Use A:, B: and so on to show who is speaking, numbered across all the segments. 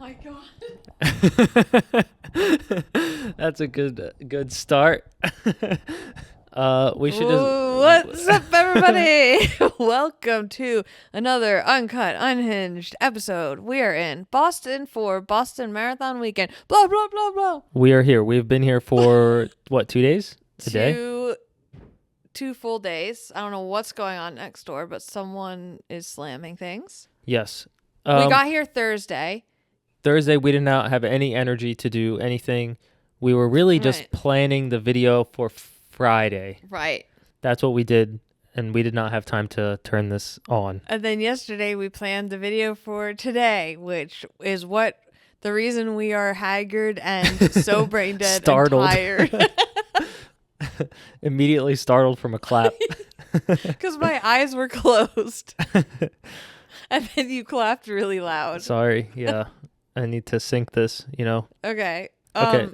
A: my God.
B: That's a good start. We should
A: What's up, everybody? Welcome to another Uncut, Unhinged episode. We are in Boston for Boston Marathon weekend. Blah, blah, blah, blah.
B: We are here. We've been here for, 2 days? A day?
A: Two full days. I don't know what's going on next door, but someone is slamming things.
B: Yes.
A: We got here Thursday.
B: Thursday, we did not have any energy to do anything. We were really just planning the video for Friday.
A: Right.
B: That's what we did, and we did not have time to turn this on.
A: And then yesterday, we planned the video for today, which is the reason we are haggard and so brain dead
B: Startled.
A: and tired.
B: Immediately startled from a clap.
A: Because my eyes were closed. And then you clapped really loud.
B: Sorry. Yeah. I need to sync this,
A: Okay.
B: Okay.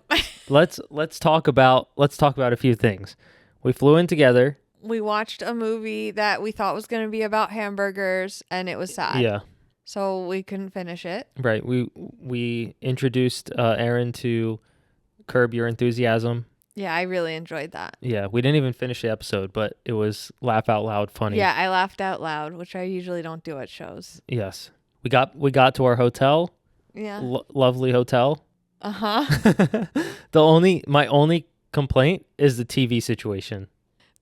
B: Let's talk about a few things. We flew in together.
A: We watched a movie that we thought was going to be about hamburgers, and it was sad.
B: Yeah.
A: So we couldn't finish it.
B: Right. We introduced Aaron to Curb Your Enthusiasm.
A: Yeah, I really enjoyed that.
B: Yeah, we didn't even finish the episode, but it was laugh out loud funny.
A: Yeah, I laughed out loud, which I usually don't do at shows.
B: Yes. We got to our hotel.
A: Yeah.
B: Lovely hotel.
A: Uh-huh.
B: My only complaint is the TV situation.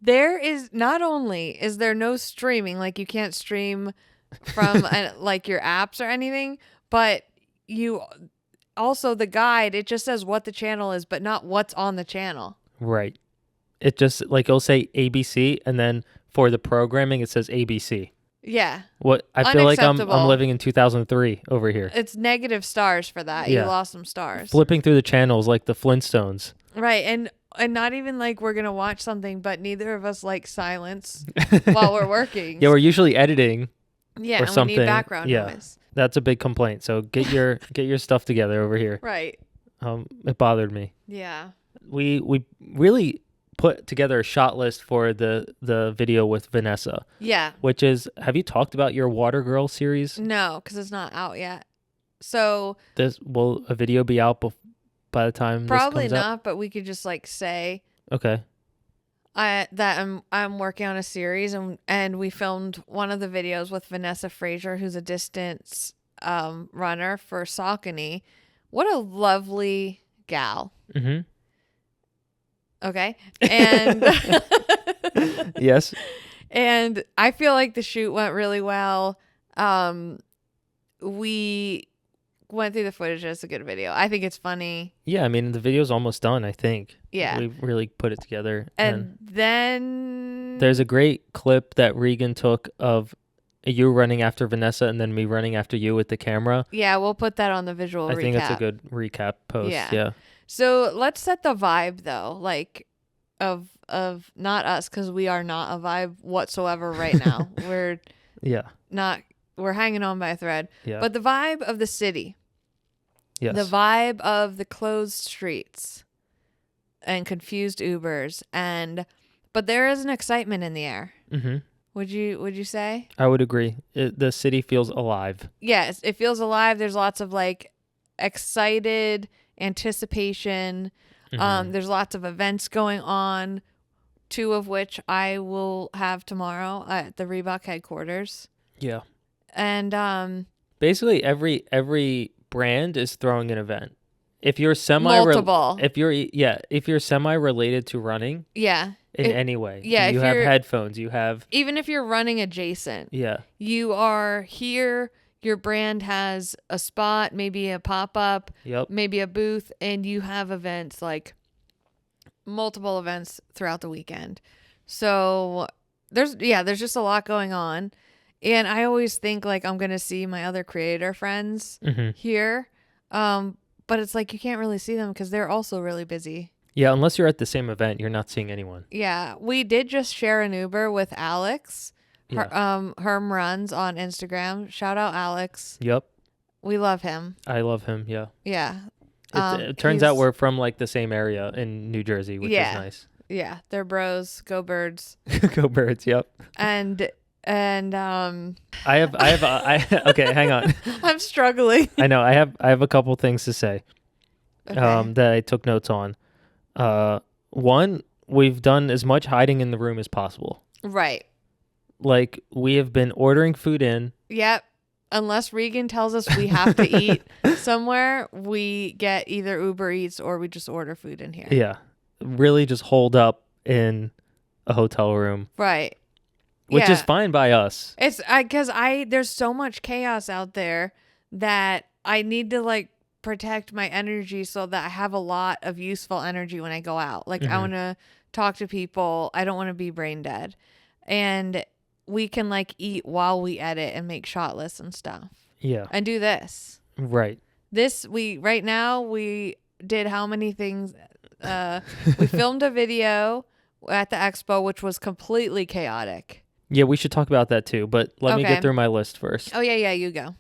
A: There is not only is there no streaming, like you can't stream from like your apps or anything, but you also the guide, it just says what the channel is, but not what's on the channel.
B: Right. It just it'll say ABC, and then for the programming it says ABC.
A: Yeah.
B: What I feel like I'm living in 2003 over here.
A: It's negative stars for that. Yeah. You lost some stars.
B: Flipping through the channels like the Flintstones.
A: Right. And not even like we're going to watch something, but neither of us like silence while we're working.
B: Yeah, we're usually editing.
A: Yeah,
B: or something.
A: We need background noise.
B: That's a big complaint. So get your stuff together over here.
A: Right.
B: It bothered me.
A: Yeah.
B: We really put together a shot list for the video with Vanessa.
A: Yeah.
B: Which is, have you talked about your Water Girl series?
A: No, because it's not out yet. So
B: will a video be out by the time
A: probably
B: this comes
A: not,
B: up?
A: but we could just like say
B: okay.
A: I'm working on a series and we filmed one of the videos with Vanessa Frazier, who's a distance runner for Saucony. What a lovely gal.
B: Mm-hmm.
A: Okay. And
B: yes.
A: And I feel like the shoot went really well. We went through the footage. It's a good video. I think it's funny.
B: Yeah, I mean the video's almost done, I think.
A: Yeah.
B: We really put it together.
A: And then
B: there's a great clip that Regan took of you running after Vanessa and then me running after you with the camera.
A: Yeah, we'll put that on the visual recap.
B: I think it's a good recap post. Yeah.
A: So let's set the vibe though, like of not us, because we are not a vibe whatsoever right now. We're hanging on by a thread.
B: Yeah.
A: But the vibe of the city.
B: Yes.
A: The vibe of the closed streets and confused Ubers but there is an excitement in the air.
B: Mm-hmm.
A: Would you say?
B: I would agree. The city feels alive.
A: Yes, it feels alive. There's lots of like excited anticipation.
B: Mm-hmm.
A: There's lots of events going on, 2 of which I will have tomorrow at the Reebok headquarters.
B: Yeah.
A: And
B: basically every brand is throwing an event. If you're
A: multiple.
B: if you're semi related to running,
A: yeah,
B: in any way,
A: yeah,
B: you have headphones, you have
A: even if you're running adjacent,
B: yeah,
A: you are here. Your brand has a spot, maybe a pop-up, maybe a booth, and you have events, like multiple events throughout the weekend. So there's just a lot going on. And I always think like I'm going to see my other creator friends here. But it's like you can't really see them because they're also really busy.
B: Yeah, unless you're at the same event, you're not seeing anyone.
A: Yeah, we did just share an Uber with Alex. Herm runs on Instagram. Shout out Alex.
B: Yep.
A: We love him.
B: I love him. Yeah.
A: Yeah.
B: It turns out we're from like the same area in New Jersey, which is nice.
A: Yeah, they're bros. Go Birds.
B: Go Birds. Yep.
A: And And
B: okay, hang on.
A: I'm struggling.
B: I know. I have a couple things to say.
A: Okay.
B: That I took notes on. One, we've done as much hiding in the room as possible.
A: Right.
B: Like, we have been ordering food in.
A: Yep. Unless Regan tells us we have to eat somewhere, we get either Uber Eats or we just order food in here.
B: Yeah. Really just holed up in a hotel room.
A: Right.
B: Which is fine by us.
A: It's because there's so much chaos out there that I need to like protect my energy so that I have a lot of useful energy when I go out. Like I want to talk to people. I don't want to be brain dead. And we can like eat while we edit and make shot lists and stuff.
B: Yeah.
A: And do this.
B: Right.
A: Right now we did how many things? We filmed a video at the expo, which was completely chaotic.
B: Yeah, we should talk about that too, but let me get through my list first.
A: Oh, yeah, you go.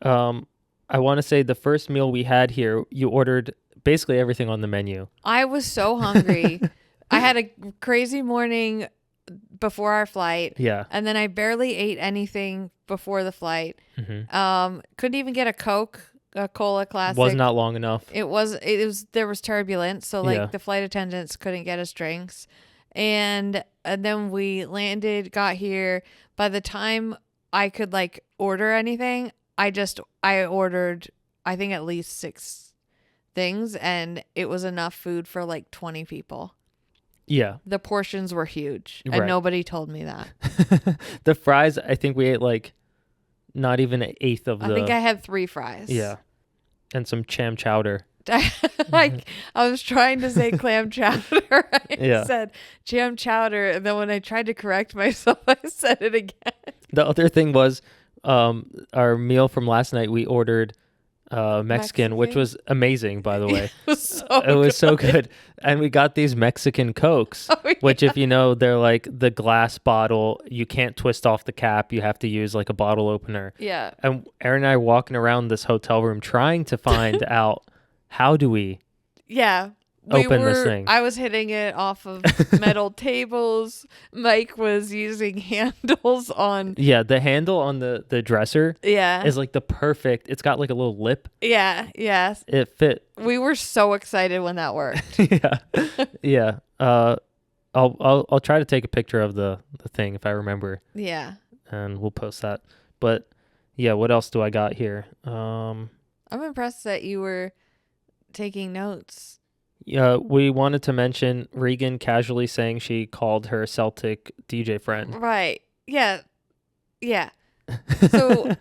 B: I want to say the first meal we had here, you ordered basically everything on the menu. I
A: was so hungry. I had a crazy morning before our flight.
B: Yeah.
A: And then I barely ate anything before the flight. Couldn't even get a Cola Classic.
B: Was not long enough.
A: There was turbulence, so like the flight attendants couldn't get us drinks. And then we landed, got here. By the time I could like order anything, I ordered, I think, at least 6 things, and it was enough food for like 20 people.
B: Yeah.
A: The portions were huge, and nobody told me that.
B: The fries, I think we ate like not even an eighth of
A: I think I had 3 fries.
B: Yeah. And some clam chowder.
A: I was trying to say clam chowder. I said jam chowder, and then when I tried to correct myself, I said it again. The
B: other thing was our meal from last night. We ordered Mexican, which was amazing, by the way. It was so good. And we got these Mexican Cokes, which, if you know, they're like the glass bottle. You can't twist off the cap. You have to use like a bottle opener.
A: Yeah.
B: And Erin and I are walking around this hotel room trying to find out how do we open this thing.
A: I was hitting it off of metal tables. Mike was using handles on.
B: Yeah, the handle on the dresser is like the perfect. It's got like a little lip.
A: Yeah, yes.
B: It fit.
A: We were so excited when that worked.
B: Yeah. I'll try to take a picture of the thing if I remember.
A: Yeah.
B: And we'll post that. But yeah, what else do I got here?
A: I'm impressed that you were taking notes.
B: We wanted to mention Regan casually saying she called her Celtic DJ friend.
A: Right. Yeah. Yeah. So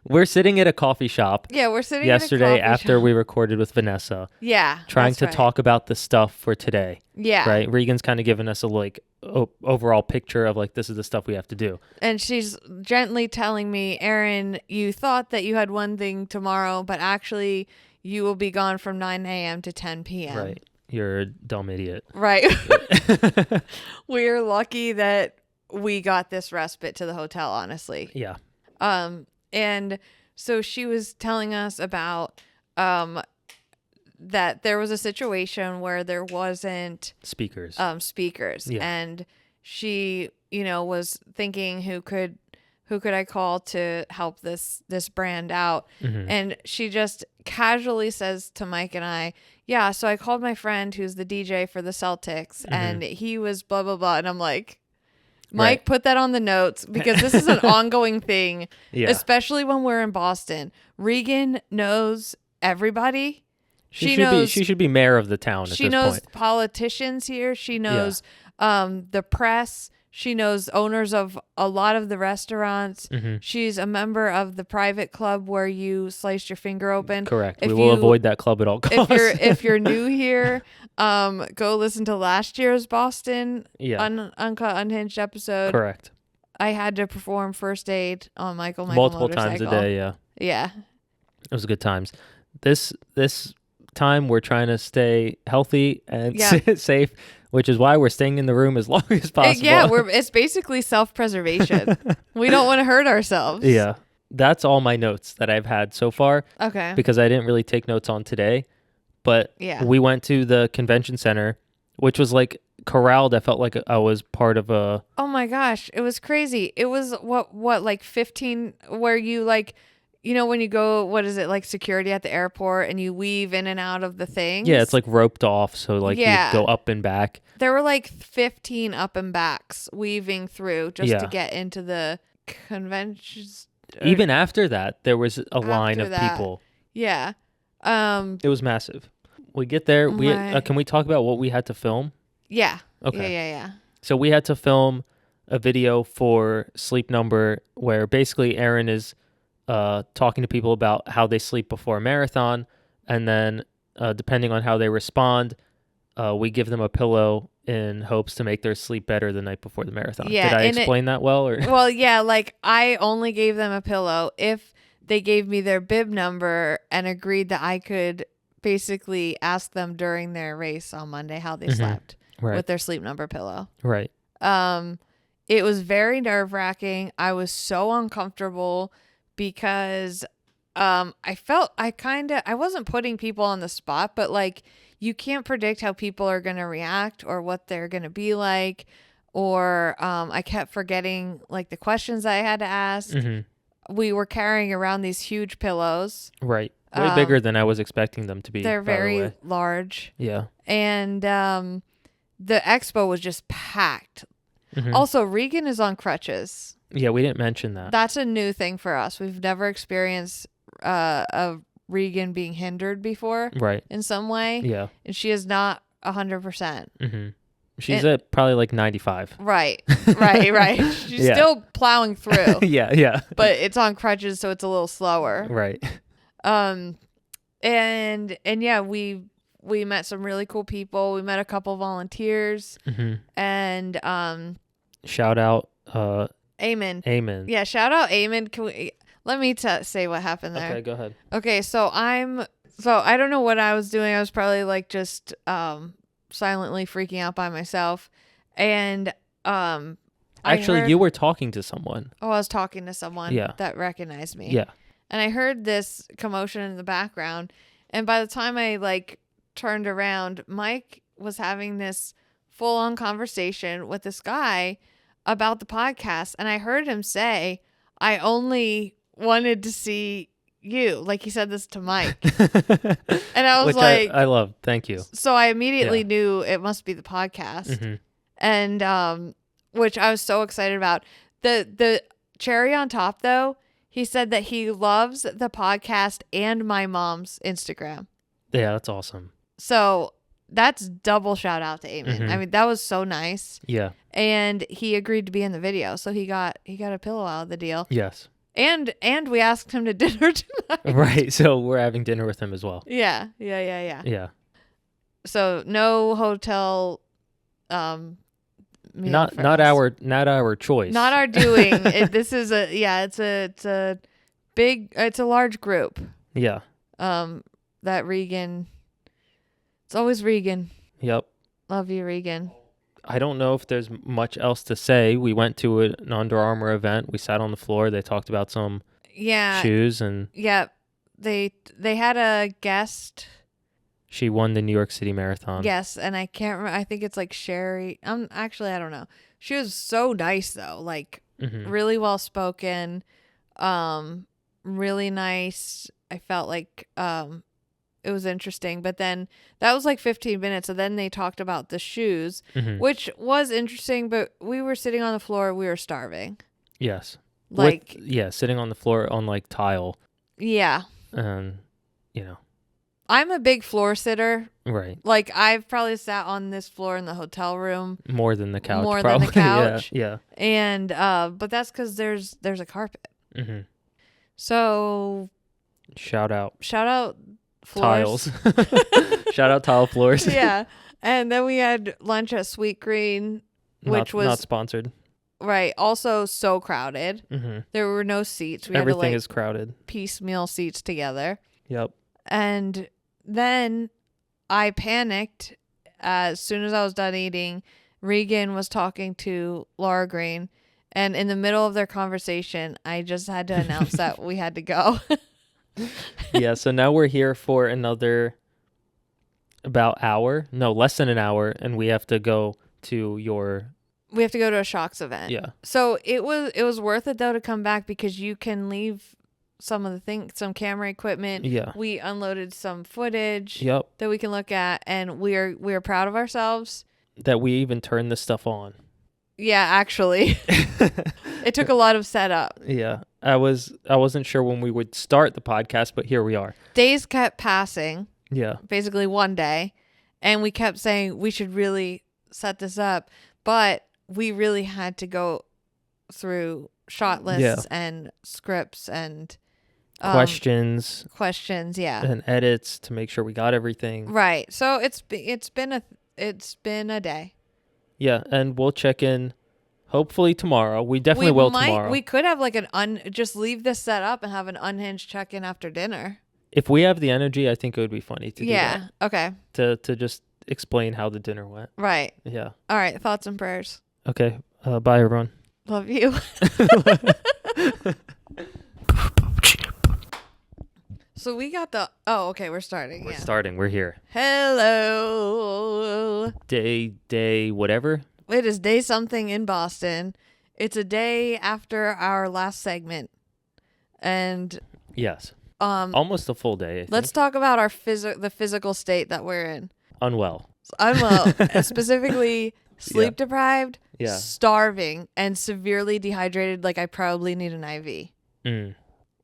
B: we're sitting at a coffee shop.
A: Yeah, we're sitting
B: yesterday after we recorded with Vanessa.
A: Yeah.
B: Trying to talk about the stuff for today.
A: Yeah.
B: Right. Regan's kind of given us a like overall picture of like, this is the stuff we have to do.
A: And she's gently telling me, Erin, you thought that you had one thing tomorrow, but actually you will be gone from 9 a.m. to 10 p.m.
B: Right. You're a dumb idiot.
A: Right. We're lucky that we got this respite to the hotel, honestly.
B: Yeah.
A: And so she was telling us about that there was a situation where there wasn't
B: speakers.
A: Yeah. And she, was thinking who could I call to help this brand out?
B: Mm-hmm.
A: And she just casually says to Mike and I, yeah, so I called my friend who's the DJ for the Celtics, and he was blah, blah, blah. And I'm like, Mike, put that on the notes, because this is an ongoing thing, especially when we're in Boston. Regan knows everybody. She
B: should be mayor of the town at this point.
A: She knows politicians here. She knows the press. She knows owners of a lot of the restaurants.
B: Mm-hmm.
A: She's a member of the private club where you sliced your finger open.
B: Correct. We will avoid that club at all costs.
A: If you're new here, go listen to last year's Boston Uncut, Unhinged episode.
B: Correct.
A: I had to perform first aid on Michael
B: multiple times a day. Yeah.
A: Yeah.
B: It was good times. This time we're trying to stay healthy and safe, which is why we're staying in the room as long as possible.
A: It's basically self-preservation. We don't want to hurt ourselves.
B: Yeah. That's all my notes that I've had so far.
A: Okay.
B: Because I didn't really take notes on today. But we went to the convention center which was like corralled. I felt like I was part of a...
A: Oh my gosh, it was crazy. It was what like 15 where you like, when you go, what is it, like security at the airport and you weave in and out of the things?
B: Yeah, it's like roped off, so like you go up and back.
A: There were like 15 up and backs weaving through just to get into the conventions.
B: Even after that, there was a line of people.
A: Yeah.
B: It was massive. We get there. Can we talk about what we had to film?
A: Yeah.
B: Okay.
A: Yeah. So
B: we had to film a video for Sleep Number where basically Aaron is talking to people about how they sleep before a marathon, and then depending on how they respond, we give them a pillow in hopes to make their sleep better the night before the marathon.
A: Yeah,
B: did I explain that well? Or?
A: Well, yeah, like I only gave them a pillow if they gave me their bib number and agreed that I could basically ask them during their race on Monday how they slept with their Sleep Number pillow.
B: Right.
A: It was very nerve-wracking. I was so uncomfortable because I wasn't putting people on the spot, but like you can't predict how people are going to react or what they're going to be like. Or I kept forgetting like the questions I had to ask. We were carrying around these huge pillows.
B: Right. Way bigger than I was expecting them to be.
A: They're very large.
B: Yeah.
A: And the expo was just packed. Also, Regan is on crutches.
B: Yeah, we didn't mention that.
A: That's a new thing for us. We've never experienced a Regan being hindered before.
B: Right.
A: In some way.
B: Yeah.
A: And she is not 100%.
B: She's at probably like 95.
A: Right. She's still plowing through.
B: Yeah.
A: But it's on crutches, so it's a little slower.
B: Right.
A: And yeah, we met some really cool people. We met a couple volunteers. And
B: shout out
A: Eamon. Yeah, shout out Eamon. Let me say what happened there.
B: Okay, go ahead.
A: Okay, so I don't know what I was doing. I was probably like just silently freaking out by myself. And
B: actually, you were talking to someone.
A: Oh, I was talking to someone that recognized me.
B: Yeah.
A: And I heard this commotion in the background, and by the time I like turned around, Mike was having this full-on conversation with this guy about the podcast, and I heard him say, "I only wanted to see you." Like he said this to Mike. And I was
B: I love. Thank you.
A: So I immediately knew it must be the podcast. And which I was so excited about. The cherry on top though, he said that he loves the podcast and my mom's Instagram.
B: Yeah, that's awesome.
A: So that's double shout out to Eamon. I mean, that was so nice.
B: Yeah.
A: And he agreed to be in the video, so he got a pillow out of the deal.
B: Yes.
A: And we asked him to dinner tonight.
B: Right. So we're having dinner with him as well.
A: Yeah.
B: Yeah.
A: So no hotel meal
B: not our choice.
A: Not our doing. This is it's a large group.
B: Yeah.
A: That Regan. It's always Regan.
B: Yep.
A: Love you, Regan.
B: I don't know if there's much else to say. We went to an Under Armour event. We sat on the floor. They talked about some shoes and
A: they had a guest.
B: She won the New York City Marathon.
A: Yes, and I can't remember. I think it's like Sherry. Actually, I don't know. She was so nice though. Like really well spoken. Really nice. I felt like it was interesting, but then that was like 15 minutes. So then they talked about the shoes, which was interesting, but we were sitting on the floor. We were starving.
B: Yes.
A: Like,
B: sitting on the floor on like tile.
A: Yeah.
B: And,
A: I'm a big floor sitter.
B: Right.
A: Like I've probably sat on this floor in the hotel room.
B: More than the couch.
A: More than the couch.
B: Yeah.
A: And, but that's because there's a carpet. So.
B: Shout out
A: floors.
B: Tiles. Shout out tile floors.
A: Yeah. And then we had lunch at Sweet Green, which was
B: not sponsored.
A: Right. Also so crowded. There were no seats.
B: Everything is crowded.
A: Piecemeal seats together.
B: Yep.
A: And then I panicked as soon as I was done eating. Regan was talking to Laura Green, and in the middle of their conversation, I just had to announce that we had to go.
B: Yeah, so now we're here for another About less than an hour, and we have to go to
A: a Shocks event.
B: Yeah.
A: So it was worth it though to come back because you can leave some camera equipment.
B: Yeah.
A: We unloaded some footage.
B: Yep.
A: That we can look at, and we're proud of ourselves
B: that we even turned this stuff on.
A: Yeah, actually. It took a lot of setup.
B: Yeah. I wasn't sure when we would start the podcast, but here we are.
A: Days kept passing.
B: Yeah.
A: Basically one day. And we kept saying we should really set this up. But we really had to go through shot lists and scripts and
B: questions.
A: Yeah.
B: And edits to make sure we got everything.
A: Right. So it's been a day.
B: Yeah, and we'll check in hopefully tomorrow. We definitely will tomorrow.
A: We could have like just leave this set up and have an unhinged check-in after dinner.
B: If we have the energy, I think it would be funny to do that.
A: Yeah, okay.
B: To just explain how the dinner went.
A: Right.
B: Yeah.
A: All right, thoughts and prayers.
B: Okay, bye everyone.
A: Love you. So we got okay, we're starting.
B: We're starting. We're here.
A: Hello.
B: Day, whatever.
A: It is day something in Boston. It's a day after our last segment. And
B: yes. Almost a full day.
A: Let's talk about the physical state that we're in.
B: Unwell.
A: Specifically sleep deprived, starving, and severely dehydrated. Like I probably need an IV.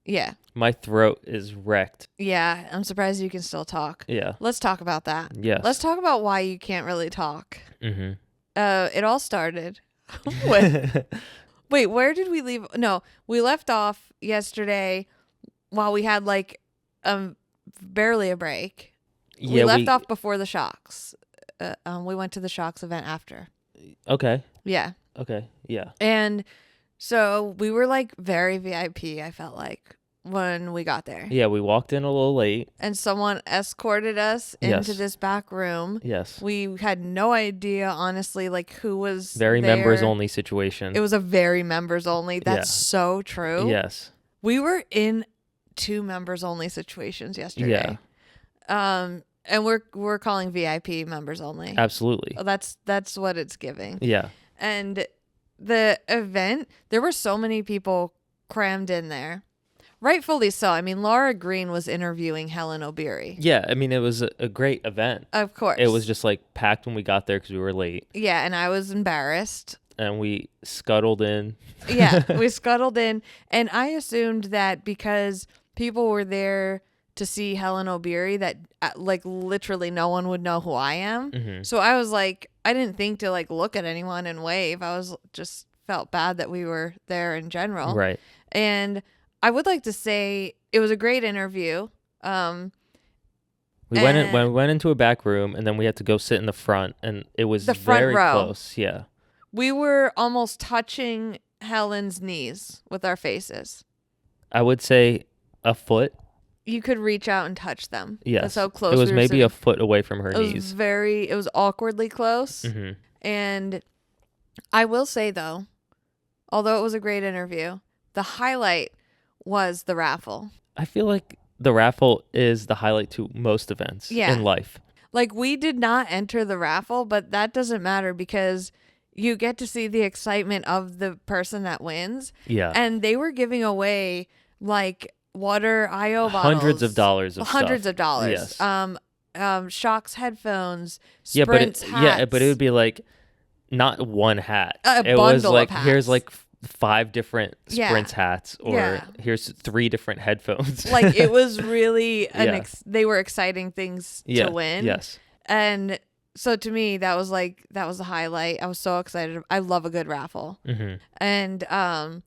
A: Yeah.
B: My throat is wrecked.
A: Yeah, I'm surprised you can still talk.
B: Yeah.
A: Let's talk about that.
B: Yes.
A: Let's talk about why you can't really talk.
B: Mm-hmm.
A: It all started Wait, where did we leave? No, we left off yesterday while we had like barely a break. Yeah, we left off before the Shocks. We went to the Shocks event after.
B: Okay.
A: Yeah.
B: Okay. Yeah.
A: And so we were like very VIP, I felt like, when we got there.
B: Yeah, we walked in a little late.
A: And someone escorted us into this back room.
B: Yes.
A: We had no idea, honestly, like who was
B: very
A: there.
B: Members only situation.
A: It was a very members only. That's so true.
B: Yes.
A: We were in 2 members only situations yesterday. Yeah. And we're calling VIP members only.
B: Absolutely.
A: That's what it's giving.
B: Yeah.
A: And the event, there were so many people crammed in there. Rightfully so. I mean, Laura Green was interviewing Helen Obiri.
B: Yeah, I mean, it was a great event.
A: Of course.
B: It was just like packed when we got there because we were late.
A: Yeah, and I was embarrassed.
B: And we scuttled in.
A: Yeah, we scuttled in. And I assumed that because people were there to see Helen Obiri, that like literally no one would know who I am. Mm-hmm. So I was like, I didn't think to like look at anyone and wave. I was just felt bad that we were there in general.
B: Right. And
A: I would like to say it was a great interview.
B: We went into a back room, and then we had to go sit in the front, and it was
A: the front
B: very
A: row.
B: Close. Yeah.
A: We were almost touching Helen's knees with our faces.
B: I would say a foot.
A: You could reach out and touch them.
B: Yes.
A: That's how close
B: it was maybe a foot away from her knees.
A: It was awkwardly close.
B: Mm-hmm.
A: And I will say, though, although it was a great interview, the highlight was the raffle.
B: I feel like the raffle is the highlight to most events in life.
A: Like, we did not enter the raffle, but that doesn't matter because you get to see the excitement of the person that wins.
B: Yeah.
A: And they were giving away, like, water IO bottles.
B: Hundreds of dollars of
A: Hundreds
B: stuff.
A: of dollars.
B: Yes.
A: Shocks headphones, Sprints hats.
B: Yeah, but it would be like not one hat.
A: It was like,
B: of hats. Here's like 5 different Sprints hats, or here's 3 different headphones.
A: Like, it was really they were exciting things to win.
B: Yes.
A: And so to me, that was the highlight. I was so excited. I love a good raffle. Mm-hmm. And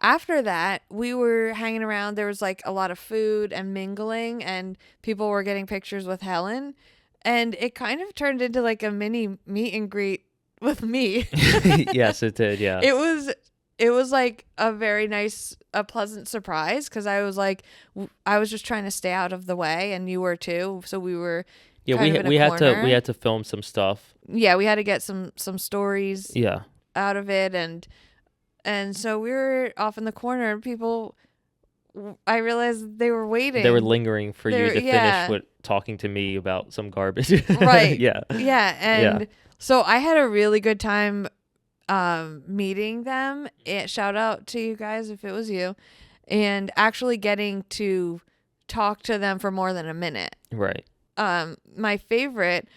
A: after that, we were hanging around. There was like a lot of food and mingling, and people were getting pictures with Helen. And it kind of turned into like a mini meet and greet with me.
B: Yes, it did. Yeah.
A: It was like a very nice, a pleasant surprise, because I was just trying to stay out of the way, and you were too. So we were
B: we had to film some stuff.
A: Yeah, we had to get some stories out of it, and so we were off in the corner, and people I realized they were waiting.
B: They were lingering for you to finish with talking to me about some garbage.
A: Right.
B: Yeah.
A: Yeah. And so I had a really good time meeting them. Shout out to you guys if it was you. And actually getting to talk to them for more than a minute.
B: Right.
A: My favorite,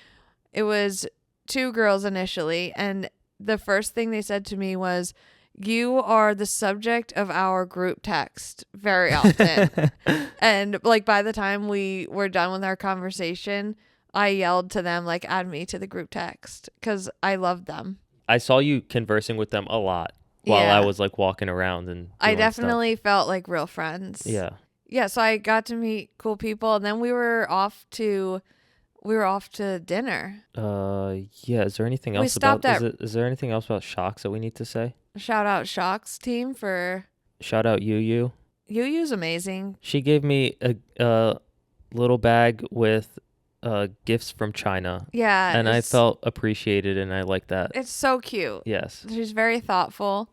A: it was 2 girls initially, and the first thing they said to me was, "You are the subject of our group text very often." And like by the time we were done with our conversation, I yelled to them like, "Add me to the group text," because I loved them.
B: I saw you conversing with them a lot while I was like walking around and
A: I definitely felt like real friends.
B: Yeah.
A: Yeah, so I got to meet cool people, and then we were off to dinner.
B: Yeah, is there anything else is there anything else about Shocks that we need to say?
A: Shout out Shocks team for
B: Shout out Yu.
A: Yu's amazing.
B: She gave me a little bag with gifts from China.
A: Yeah.
B: And I felt appreciated, and I like that.
A: It's so cute.
B: Yes.
A: She's very thoughtful,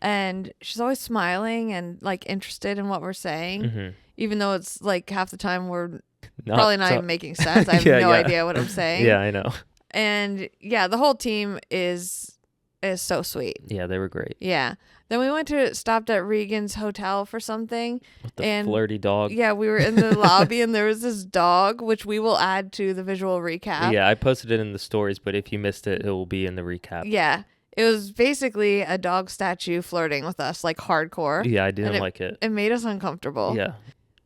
A: and she's always smiling and like interested in what we're saying, even though it's like half the time we're probably not even making sense. I have no idea what I'm saying.
B: Yeah, I know.
A: And yeah, the whole team is so sweet.
B: Yeah, they were great.
A: Yeah. Then we stopped at Regan's hotel for something.
B: With the flirty dog.
A: Yeah, we were in the lobby and there was this dog, which we will add to the visual recap.
B: Yeah, I posted it in the stories, but if you missed it, it will be in the recap.
A: Yeah. It was basically a dog statue flirting with us, like hardcore.
B: Yeah, I didn't like it.
A: It made us uncomfortable.
B: Yeah.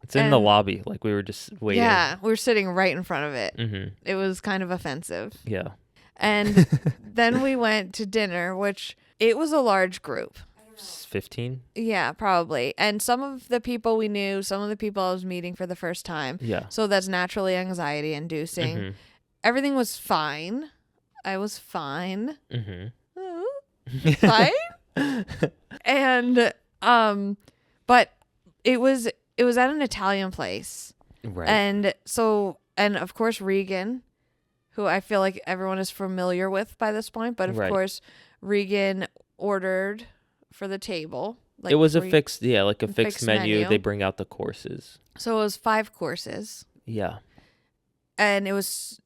B: It's in the lobby. Like we were just waiting.
A: Yeah, we were sitting right in front of it. It was kind of offensive.
B: Yeah.
A: And then we went to dinner, which it was a large group.
B: 15?
A: Yeah, probably. And some of the people we knew, some of the people I was meeting for the first time.
B: Yeah.
A: So that's naturally anxiety inducing. Everything was fine. I was fine. Fine. And but it was at an Italian place.
B: Right.
A: And of course Regan, who I feel like everyone is familiar with by this point, but of course Regan ordered for the table. Like
B: it was a fixed menu. They bring out the courses.
A: So it was 5 courses.
B: Yeah.
A: And it was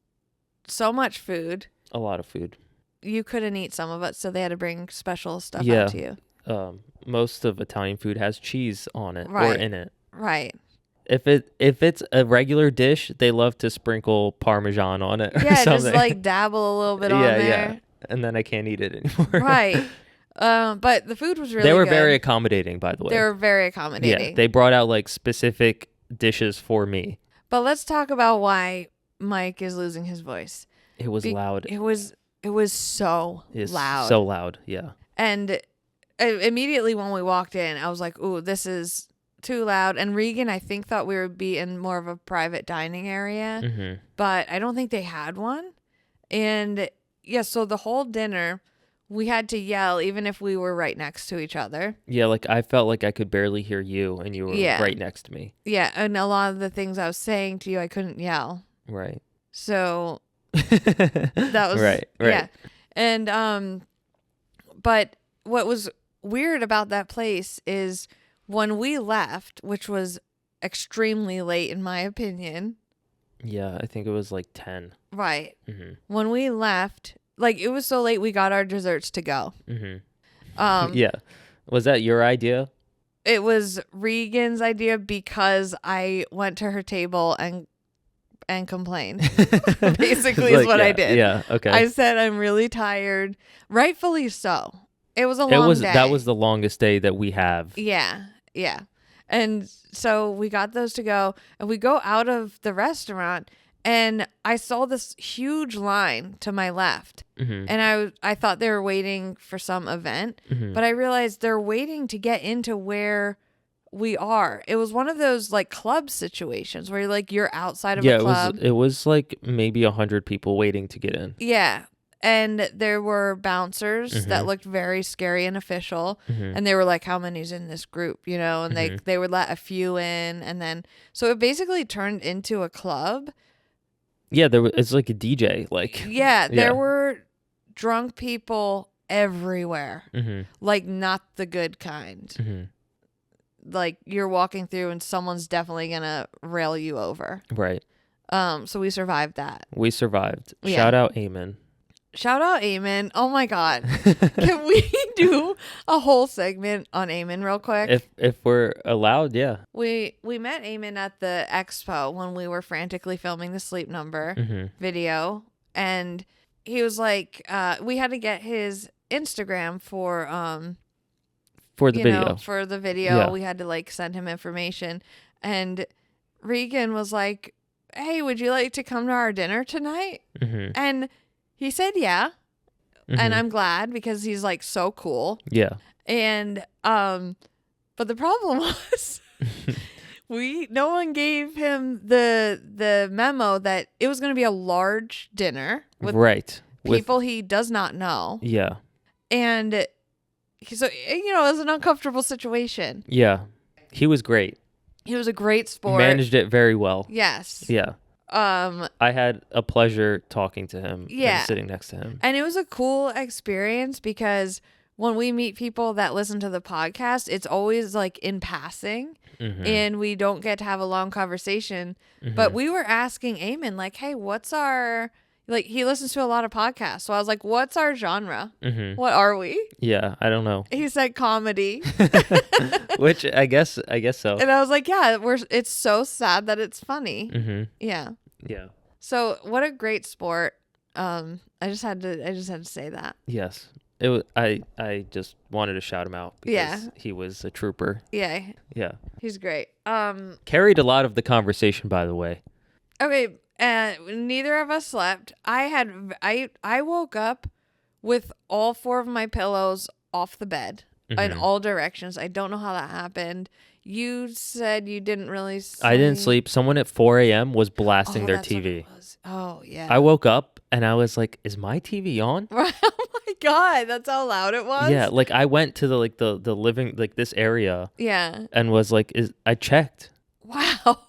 A: so much food.
B: A lot of food.
A: You couldn't eat some of it, so they had to bring special stuff out to you.
B: Most of Italian food has cheese on it or in it.
A: Right.
B: If it's a regular dish, they love to sprinkle Parmesan on it.
A: Yeah, just like dabble a little bit on there. Yeah.
B: And then I can't eat it anymore.
A: Right. But the food was really good.
B: They were very accommodating, by the way.
A: They were very accommodating.
B: Yeah, they brought out like specific dishes for me.
A: But let's talk about why Mike is losing his voice.
B: It was loud.
A: It was so loud.
B: So loud, yeah.
A: And immediately when we walked in, I was like, "Ooh, this is too loud." And Regan, I think, thought we would be in more of a private dining area, but I don't think they had one. And yeah, so the whole dinner, we had to yell even if we were right next to each other.
B: Yeah, like I felt like I could barely hear you, and you were right next to me.
A: Yeah, and a lot of the things I was saying to you, I couldn't yell.
B: Right.
A: So that was
B: right.
A: Yeah. And but what was weird about that place is when we left, which was extremely late in my opinion.
B: Yeah, I think it was like 10.
A: Right. When we left, like it was so late we got our desserts to go.
B: Yeah. Was that your idea?
A: It was Regan's idea because I went to her table and complained. Basically is what I did.
B: Yeah, okay.
A: I said I'm really tired. Rightfully so. It was a long day.
B: That was the longest day that we have.
A: Yeah. Yeah. And so we got those to go, and we go out of the restaurant, and I saw this huge line to my left. And I thought they were waiting for some event, but I realized they're waiting to get into where we are. It was one of those like club situations where you're outside of a club.
B: It was like maybe 100 people waiting to get in.
A: Yeah. And there were bouncers that looked very scary and official. And they were like, how many's in this group, And they would let a few in. And then, so it basically turned into a club.
B: Yeah, it's like a DJ.
A: Yeah, there were drunk people everywhere. Like not the good kind. like you're walking through and someone's definitely gonna rail you over.
B: Right.
A: So we survived that.
B: We survived. Yeah. Shout out Eamon.
A: Shout out Eamon. Oh my God. Can we do a whole segment on Eamon real quick?
B: If we're allowed, yeah.
A: We met Eamon at the expo when we were frantically filming the Sleep Number video. And he was like, we had to get his Instagram for
B: the video.
A: For the video. Yeah. We had to like send him information. And Regan was like, hey, would you like to come to our dinner tonight? And he said, yeah. And I'm glad because he's like so cool.
B: Yeah.
A: And, but the problem was no one gave him the memo that it was going to be a large dinner with people he does not know.
B: Yeah.
A: And so, it was an uncomfortable situation.
B: Yeah. He was great.
A: He was a great sport.
B: Managed it very well.
A: Yes.
B: Yeah. I had a pleasure talking to him and sitting next to him.
A: And it was a cool experience because when we meet people that listen to the podcast, it's always like in passing and we don't get to have a long conversation. But we were asking Eamon, like, hey, what's our... Like, he listens to a lot of podcasts. So I was like, what's our genre? What are we?
B: Yeah, I don't know.
A: He said comedy.
B: Which I guess so.
A: And I was like, yeah, it's so sad that it's funny. Yeah.
B: Yeah.
A: So what a great sport. I just had to say that.
B: Yes. It was, I just wanted to shout him out because he was a trooper.
A: Yeah.
B: Yeah.
A: He's great.
B: Carried a lot of the conversation, by the way.
A: Okay. Neither of us slept. I woke up with all 4 of my pillows off the bed in all directions. I don't know how that happened. You said you didn't really sleep.
B: I didn't sleep. Someone at 4 a.m. was blasting their TV.
A: Oh, yeah.
B: I woke up and I was like, is my TV on?
A: Oh my God, that's how loud it was?
B: Yeah, like I went to the living, like this area.
A: Yeah.
B: And was like, I checked.
A: Wow.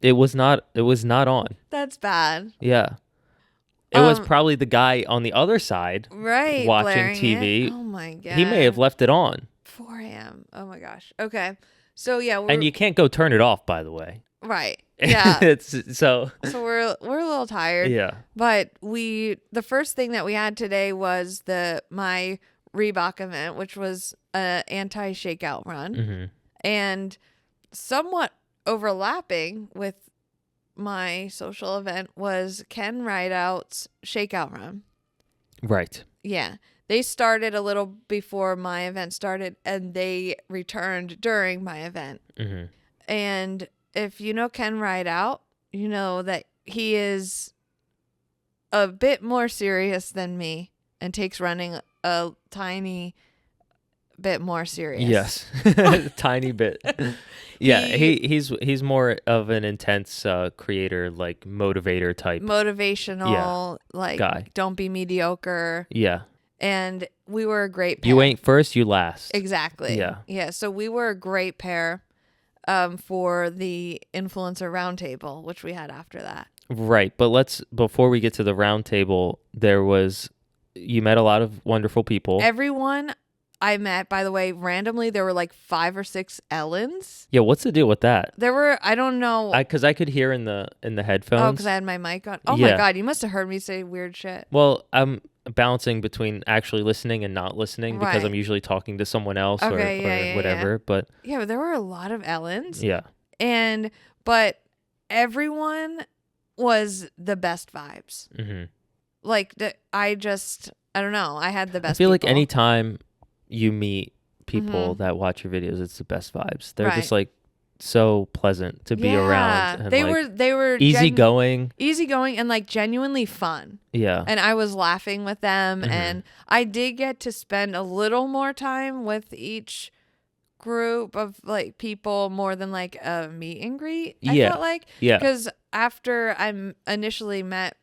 B: It was not on.
A: That's bad.
B: Yeah. It was probably the guy on the other side watching TV.
A: It. Oh my God.
B: He may have left it on.
A: 4 a.m. Oh my gosh. Okay. So yeah,
B: and you can't go turn it off, by the way.
A: Right. Yeah.
B: So
A: we're a little tired.
B: Yeah.
A: But the first thing that we had today was my Reebok event, which was an anti-shakeout run. And somewhat overlapping with my social event was Ken Rideout's shakeout run.
B: Right.
A: Yeah. They started a little before my event started and they returned during my event. And if you know Ken Rideout, you know that he is a bit more serious than me and takes running a tiny bit more serious.
B: Yes. Tiny bit. Yeah, he's more of an intense creator, like motivator type.
A: Motivational, like
B: guy.
A: Don't be mediocre.
B: Yeah.
A: And we were a great pair.
B: You ain't first, you last.
A: Exactly.
B: Yeah.
A: Yeah, so we were a great pair for the influencer roundtable, which we had after that.
B: Right, but before we get to the roundtable, you met a lot of wonderful people.
A: Everyone I met, by the way, randomly, there were like 5 or 6 Ellens.
B: Yeah, what's the deal with that?
A: There were, I don't know.
B: Because I could hear in the headphones.
A: Oh, because I had my mic on. Oh my God, you must have heard me say weird shit.
B: Well, I'm balancing between actually listening and not listening because I'm usually talking to someone else or whatever.
A: Yeah.
B: But
A: there were a lot of Ellens.
B: Yeah.
A: But everyone was the best vibes. Like, I don't know. I had the best
B: I feel
A: people.
B: like anytime you meet people that watch your videos, it's the best vibes. They're just like so pleasant to be around. And
A: they were
B: easygoing
A: and like genuinely fun.
B: Yeah.
A: And I was laughing with them and I did get to spend a little more time with each group of like people more than like a meet and greet. I felt like. Yeah. Because after I initially met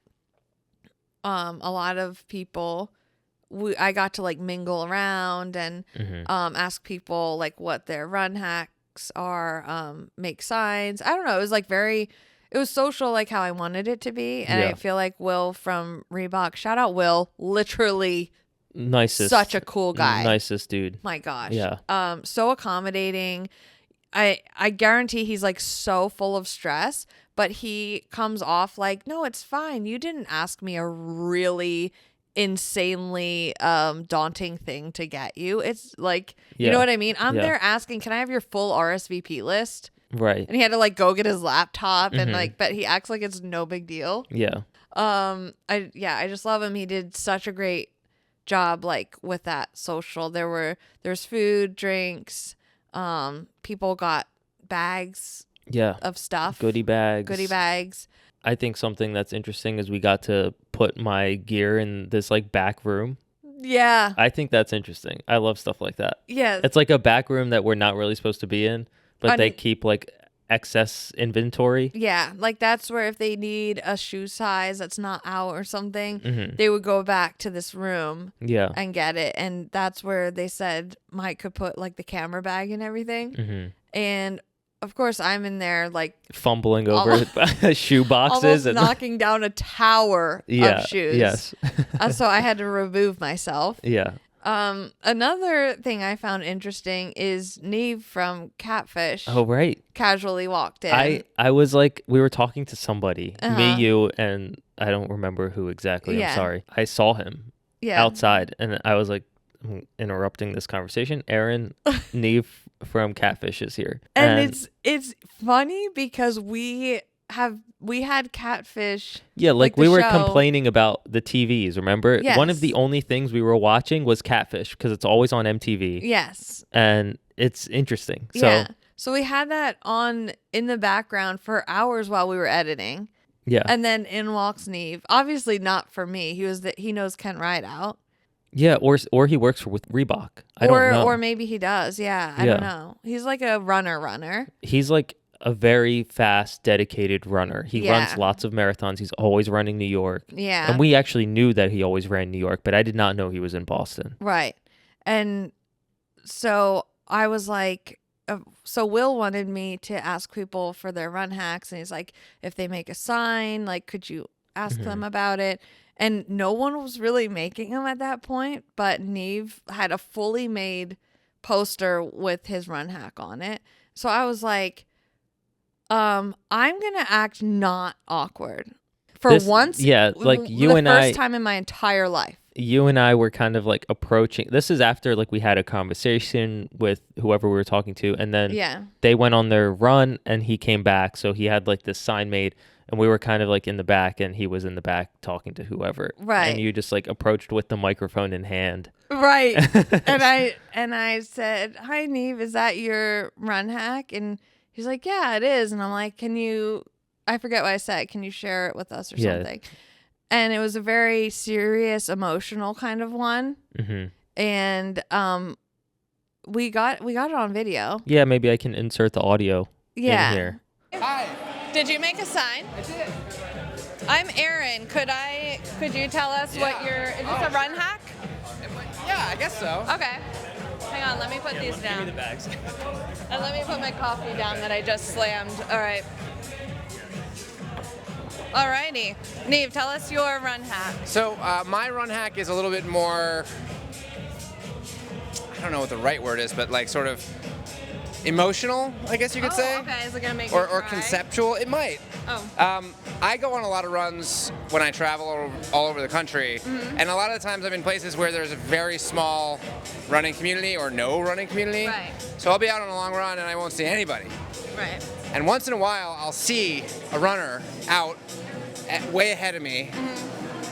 A: a lot of people, I got to like mingle around and ask people like what their run hacks are, make signs. I don't know. It was like it was social, like how I wanted it to be. And I feel like Will from Reebok, shout out Will, literally
B: nicest,
A: such a cool guy.
B: Nicest dude.
A: My gosh.
B: Yeah.
A: So accommodating. I guarantee he's like so full of stress, but he comes off like, no, it's fine. You didn't ask me a really insanely daunting thing to get you. It's like, you know what I mean? I'm there asking, can I have your full RSVP list?
B: Right.
A: And he had to like go get his laptop and like, but he acts like it's no big deal.
B: Yeah.
A: I just love him. He did such a great job like with that social. There's food, drinks, people got bags of stuff.
B: Goodie bags. I think something that's interesting is we got to put my gear in this like back room.
A: Yeah.
B: I think that's interesting. I love stuff like that.
A: Yeah.
B: It's like a back room that we're not really supposed to be in, but they keep like excess inventory.
A: Yeah. Like that's where if they need a shoe size that's not out or something, they would go back to this room and get it. And that's where they said Mike could put like the camera bag and everything. And of course, I'm in there like
B: fumbling over shoe boxes
A: almost
B: and
A: knocking down a tower of shoes.
B: Yes.
A: So I had to remove myself.
B: Yeah.
A: Another thing I found interesting is Neve from Catfish.
B: Oh, right.
A: Casually walked in.
B: I was like, we were talking to somebody, me, you, and I don't remember who exactly. I'm sorry. I saw him outside, and I was like, I'm interrupting this conversation. Aaron, Neve from Catfish is here.
A: And it's funny because we had Catfish.
B: Yeah, like we were complaining about the TVs, remember?
A: Yes.
B: One of the only things we were watching was Catfish because it's always on MTV.
A: Yes.
B: And it's interesting.
A: So we had that on in the background for hours while we were editing.
B: Yeah.
A: And then in walks Neve. Obviously not for me. He knows Ken Rideout.
B: Yeah, or he works with Reebok. I don't know.
A: Or maybe he does. Yeah, I don't know. He's like a runner.
B: He's like a very fast, dedicated runner. He runs lots of marathons. He's always running New York.
A: Yeah.
B: And we actually knew that he always ran New York, but I did not know he was in Boston.
A: Right. And so I was like, so Will wanted me to ask people for their run hacks. And he's like, if they make a sign, like, could you ask them about it? And no one was really making them at that point, but Neve had a fully made poster with his run hack on it. So I was like, I'm going to act not awkward for once.
B: Yeah, like you and I.
A: The first time in my entire life.
B: You and I were kind of like approaching. This is after like we had a conversation with whoever we were talking to. And then they went on their run and he came back. So he had like this sign made. And we were kind of like in the back and he was in the back talking to whoever. Right. And you just like approached with the microphone in hand.
A: Right. and I said, hi, Neve, is that your run hack? And he's like, yeah, it is. And I'm like, I forget what I said. Can you share it with us or something? And it was a very serious, emotional kind of one. And we got it on video.
B: Yeah, maybe I can insert the audio in here.
C: Hi.
A: Did you make a sign?
C: I did.
A: I'm Aaron. Could you tell us what is this a run hack?
C: Yeah, I guess so.
A: Okay. Hang on, let me put these down.
B: Give me the bags.
A: And let me put my coffee down that I just slammed. All right. Alrighty. Neve, tell us your run hack.
C: So my run hack is a little bit more, I don't know what the right word is, but like sort of emotional, I guess you could say.
A: Okay. Is it gonna make
C: or conceptual? It might.
A: Oh.
C: I go on a lot of runs when I travel all over the country, and a lot of the times I'm in places where there's a very small running community or no running community.
A: Right.
C: So I'll be out on a long run and I won't see anybody.
A: Right.
C: And once in a while, I'll see a runner out way ahead of me.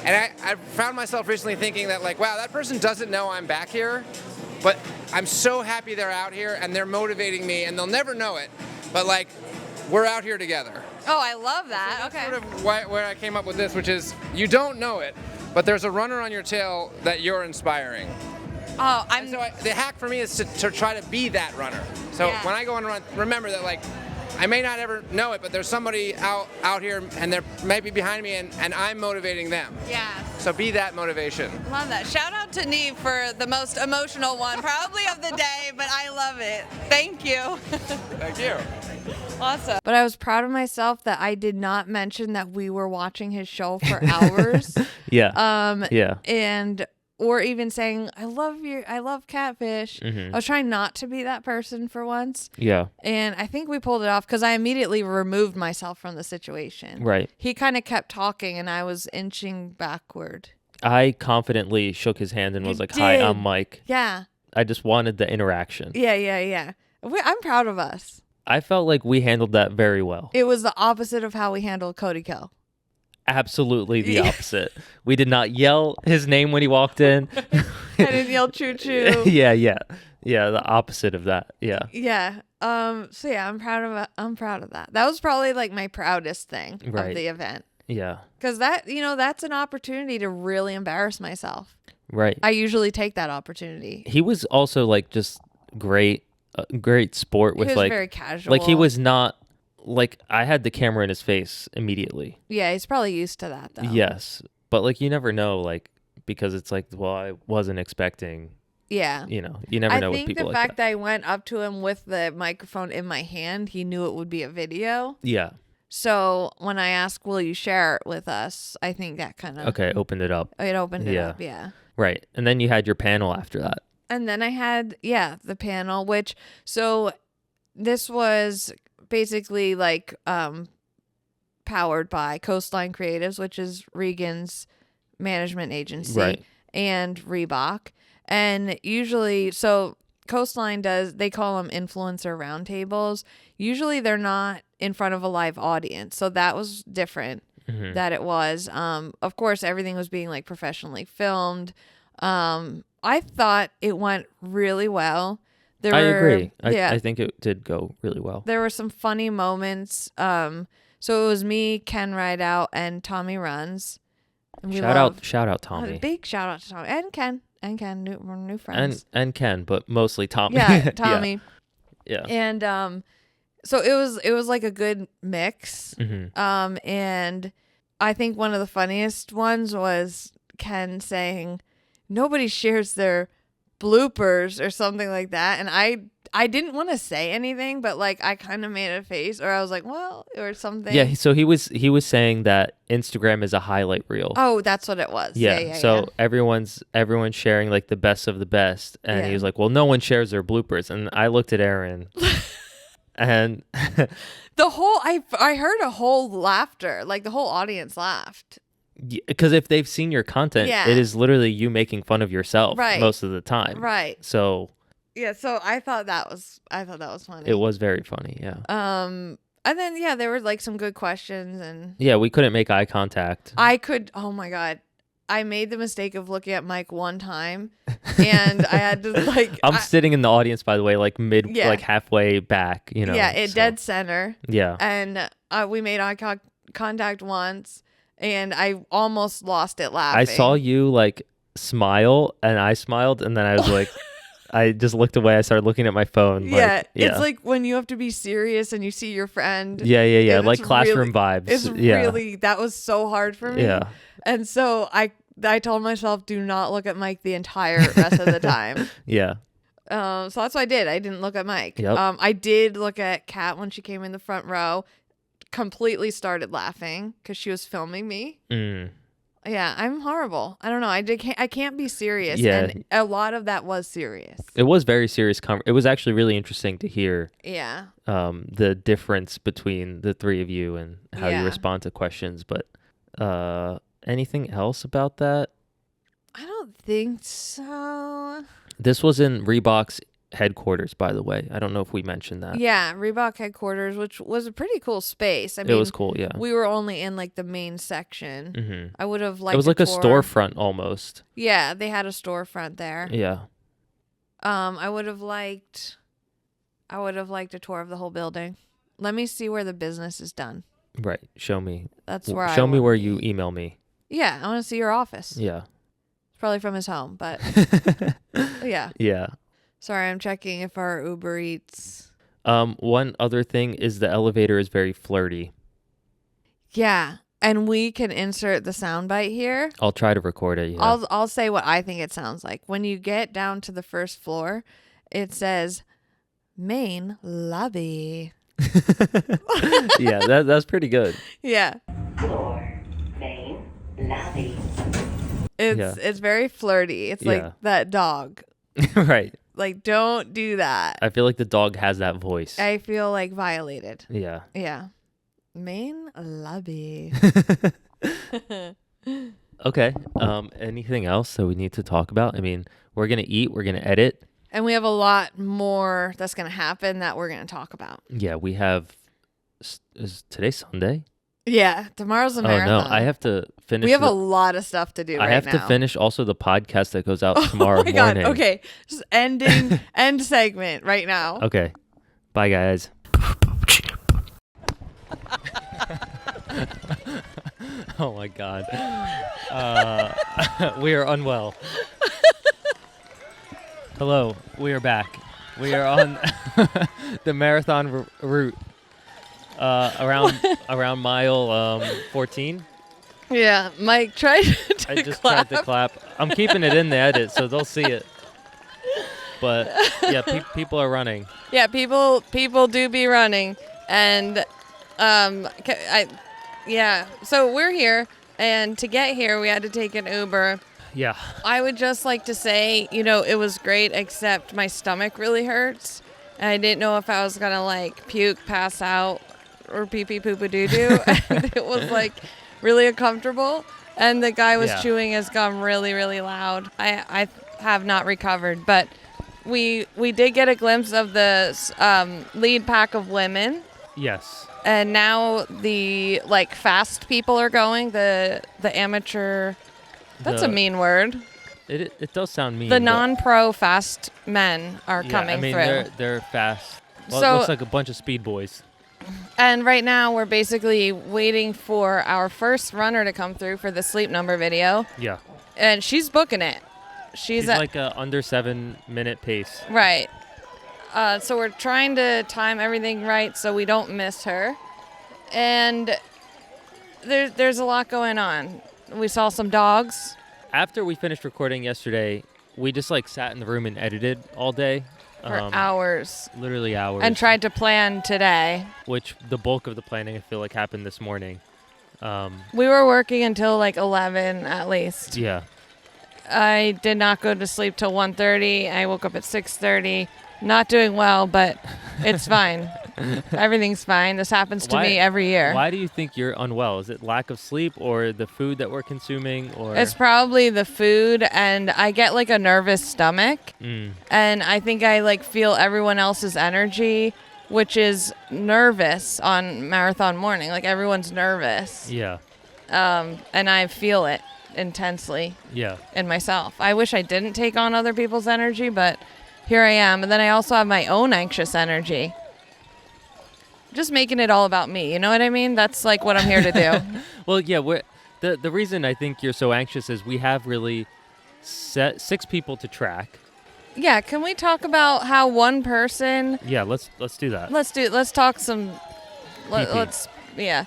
C: And I found myself recently thinking that, like, wow, that person doesn't know I'm back here, but I'm so happy they're out here and they're motivating me, and they'll never know it, but like, we're out here together.
A: Oh, I love that.
C: So that's sort of where I came up with this, which is you don't know it, but there's a runner on your tail that you're inspiring.
A: Oh,
C: the hack for me is to try to be that runner. So when I go on a run, remember that, like, I may not ever know it, but there's somebody out here and they're maybe behind me and I'm motivating them.
A: Yeah.
C: So be that motivation.
A: Love that. Shout out to Neve for the most emotional one, probably of the day, but I love it. Thank you.
C: Thank you.
A: Awesome. But I was proud of myself that I did not mention that we were watching his show for hours.
B: Yeah.
A: And or even saying, I love catfish.
B: Mm-hmm.
A: I was trying not to be that person for once.
B: Yeah.
A: And I think we pulled it off because I immediately removed myself from the situation.
B: Right.
A: He kind of kept talking and I was inching backward.
B: I confidently shook his hand and was like,
A: did.
B: "Hi, I'm Mike."
A: Yeah.
B: I just wanted the interaction.
A: Yeah. I'm proud of us.
B: I felt like we handled that very well.
A: It was the opposite of how we handled Cody Kill.
B: Absolutely the opposite. We did not yell his name when he walked in.
A: I didn't yell choo choo.
B: Yeah. The opposite of that. Yeah.
A: Yeah. So yeah, I'm proud of that. That was probably like my proudest thing of the event.
B: Yeah.
A: Because that's an opportunity to really embarrass myself.
B: Right.
A: I usually take that opportunity.
B: He was also like just great sport with
A: He was
B: like
A: very casual.
B: Like he was not like I had the camera in his face immediately.
A: Yeah, he's probably used to that though.
B: Yes. But like you never know, like because it's like, well, I wasn't expecting.
A: Yeah.
B: You never know with people like that. I think
A: the fact that I went up to him with the microphone in my hand, he knew it would be a video.
B: Yeah.
A: So when I asked, will you share it with us? I think that kind of...
B: Okay, opened it up.
A: It opened it up, yeah.
B: Right. And then you had your panel after that.
A: And then I had, the panel, which... So this was basically like powered by Coastline Creatives, which is Regan's management agency.
B: Right.
A: And Reebok. And usually... So Coastline they call them influencer roundtables. Usually they're not in front of a live audience. So that was different that it was. Of course, everything was being like professionally filmed. I thought it went really well.
B: I agree. I think it did go really well.
A: There were some funny moments. So it was me, Ken Rideout, and Tommy Runs. And
B: shout out Tommy.
A: Big shout out to Tommy and Ken. We're new friends.
B: And Ken, but mostly Tommy.
A: Yeah, Tommy.
B: Yeah.
A: And so it was like a good mix. And I think one of the funniest ones was Ken saying nobody shares their bloopers or something like that. And I didn't want to say anything, but like I kind of made a face, or I was like, well, or something.
B: Yeah. So he was saying that Instagram is a highlight reel.
A: Oh, that's what it was. Yeah.
B: So everyone's sharing like the best of the best, and he was like, well, no one shares their bloopers, and I looked at Aaron. And
A: I heard a whole laughter, like the whole audience laughed.
B: Because if they've seen your content, it is literally you making fun of yourself most of the time.
A: Right.
B: So
A: yeah, so I thought that was funny.
B: It was very funny, yeah.
A: And then there were like some good questions and
B: we couldn't make eye contact.
A: Oh my God. I made the mistake of looking at Mike one time and I had to like
B: I'm sitting in the audience, by the way, like like halfway back,
A: dead center.
B: Yeah.
A: And we made eye contact once and I almost lost it laughing.
B: I saw you like smile and I smiled and then I was like I just looked away. I started looking at my phone.
A: It's like when you have to be serious and you see your friend.
B: Yeah. Like classroom vibes.
A: It's really, that was so hard for me.
B: Yeah.
A: And so I told myself, do not look at Mike the entire rest of the time.
B: Yeah.
A: So that's what I did. I didn't look at Mike.
B: Yep.
A: I did look at Kat when she came in the front row. Completely started laughing because she was filming me. Yeah, I'm horrible. I don't know. I can't be serious.
B: Yeah.
A: And a lot of that was serious.
B: It was very serious. It was actually really interesting to hear.
A: Yeah.
B: The difference between the three of you and how you respond to questions. But anything else about that?
A: I don't think so.
B: This was in Reebok's headquarters, by the way. I don't know if we mentioned that.
A: Yeah, Reebok headquarters, which was a pretty cool space. I mean,
B: it was cool, yeah.
A: We were only in like the main section. I would have liked.
B: It was like a storefront almost.
A: Yeah, they had a storefront there.
B: Yeah.
A: I would have liked a tour of the whole building. Let me see where the business is done.
B: Right. Show me.
A: That's where
B: Show me where you email me.
A: Yeah, I want to see your office.
B: Yeah.
A: It's probably from his home, but yeah.
B: Yeah.
A: Sorry, I'm checking if our Uber Eats.
B: One other thing is the elevator is very flirty.
A: Yeah, and we can insert the soundbite here.
B: I'll try to record it. Yeah.
A: I'll say what I think it sounds like. When you get down to the first floor, it says main lobby.
B: Yeah, that's pretty good.
A: Yeah.
D: Floor, main lobby.
A: It's very flirty. It's like that dog.
B: Right.
A: Like, don't do that.
B: I feel like the dog has that voice.
A: I feel like violated.
B: Yeah.
A: Yeah. Main lobby.
B: Okay. Anything else that we need to talk about? I mean, we're going to eat. We're going to edit.
A: And we have a lot more that's going to happen that we're going to talk about.
B: Yeah, we have... Is today Sunday?
A: Yeah, tomorrow's a marathon.
B: Oh, no. I have to finish...
A: We have a lot of stuff to do right now.
B: I have to finish also the podcast that goes out tomorrow morning. God.
A: Okay, just end segment right now.
B: Okay. Bye, guys. Oh, my God. We are unwell. Hello, we are back. We are on the marathon route around mile 14.
A: Yeah, Mike tried to
B: I just tried to clap. I'm keeping it in the edit, so they'll see it. But yeah, people are running.
A: Yeah, people do be running, and so we're here, and to get here we had to take an Uber.
B: Yeah.
A: I would just like to say, it was great, except my stomach really hurts, and I didn't know if I was gonna like puke, pass out, or pee pee poo poo doo doo. And it was like really uncomfortable, and the guy was chewing his gum really, really loud. I have not recovered, but we did get a glimpse of the lead pack of women.
B: Yes.
A: And now the fast people are going. The amateur. That's a mean word.
B: It does sound mean.
A: The non-pro fast men are coming through.
B: They're fast. Well,
A: so,
B: it looks like a bunch of speed boys.
A: And right now we're basically waiting for our first runner to come through for the sleep number video.
B: Yeah.
A: And she's booking it. She's at
B: like a under 7-minute pace.
A: Right. So we're trying to time everything right so we don't miss her. And there's a lot going on. We saw some dogs.
B: After we finished recording yesterday, we just sat in the room and edited all day.
A: For hours.
B: Literally hours.
A: And tried to plan today.
B: Which the bulk of the planning I feel like happened this morning.
A: We were working until 11 at least.
B: Yeah.
A: I did not go to sleep till 1:30. I woke up at 6:30. Not doing well, but it's fine. Everything's fine. This happens to me every year.
B: Why do you think you're unwell? Is it lack of sleep or the food that we're consuming? Or
A: it's probably the food, and I get a nervous stomach. And I think I feel everyone else's energy, which is nervous on marathon morning. Everyone's nervous.
B: Yeah.
A: And I feel it intensely.
B: Yeah.
A: In myself. I wish I didn't take on other people's energy, but here I am. And then I also have my own anxious energy. Just making it all about me. You know what I mean? That's what I'm here to do.
B: Well, yeah. The reason I think you're so anxious is we have really set 6 people to track.
A: Yeah. Can we talk about how one person?
B: Yeah. Let's do that.
A: Let's talk some. Let's. Yeah.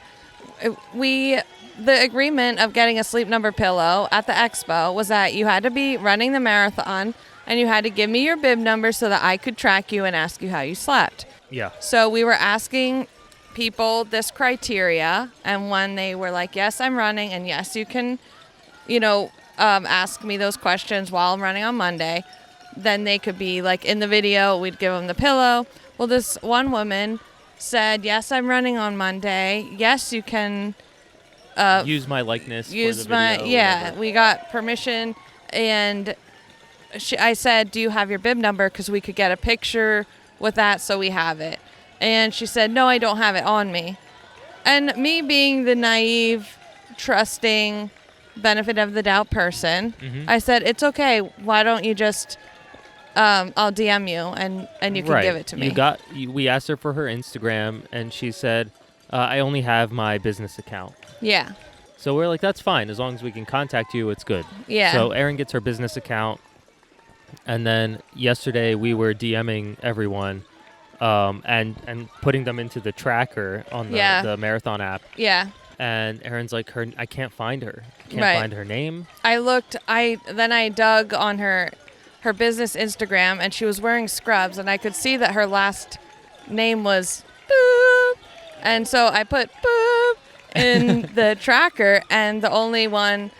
A: The agreement of getting a sleep number pillow at the expo was that you had to be running the marathon and you had to give me your bib number so that I could track you and ask you how you slept.
B: Yeah.
A: So we were asking people this criteria, and when they were like, yes, I'm running, and yes, you can, ask me those questions while I'm running on Monday, then they could be in the video, we'd give them the pillow. Well, this one woman said, yes, I'm running on Monday. Yes, you can
B: use my likeness.
A: Use
B: for the video, whatever.
A: We got permission, and I said, do you have your bib number? Because we could get a picture with that, so we have it. And she said, no, I don't have it on me. And me being the naive, trusting, benefit of the doubt person, I said, it's okay. Why don't you just, I'll DM you and you can give it to me.
B: We asked her for her Instagram, and she said, I only have my business account.
A: Yeah.
B: So we're like, that's fine. As long as we can contact you, it's good.
A: Yeah.
B: So Erin gets her business account. And then yesterday we were DMing everyone and putting them into the tracker on the marathon app.
A: Yeah.
B: And Erin's like, I can't find her. I can't find her name.
A: Then I dug on her business Instagram, and she was wearing scrubs, and I could see that her last name was Boop. And so I put Boop in the tracker, and the only one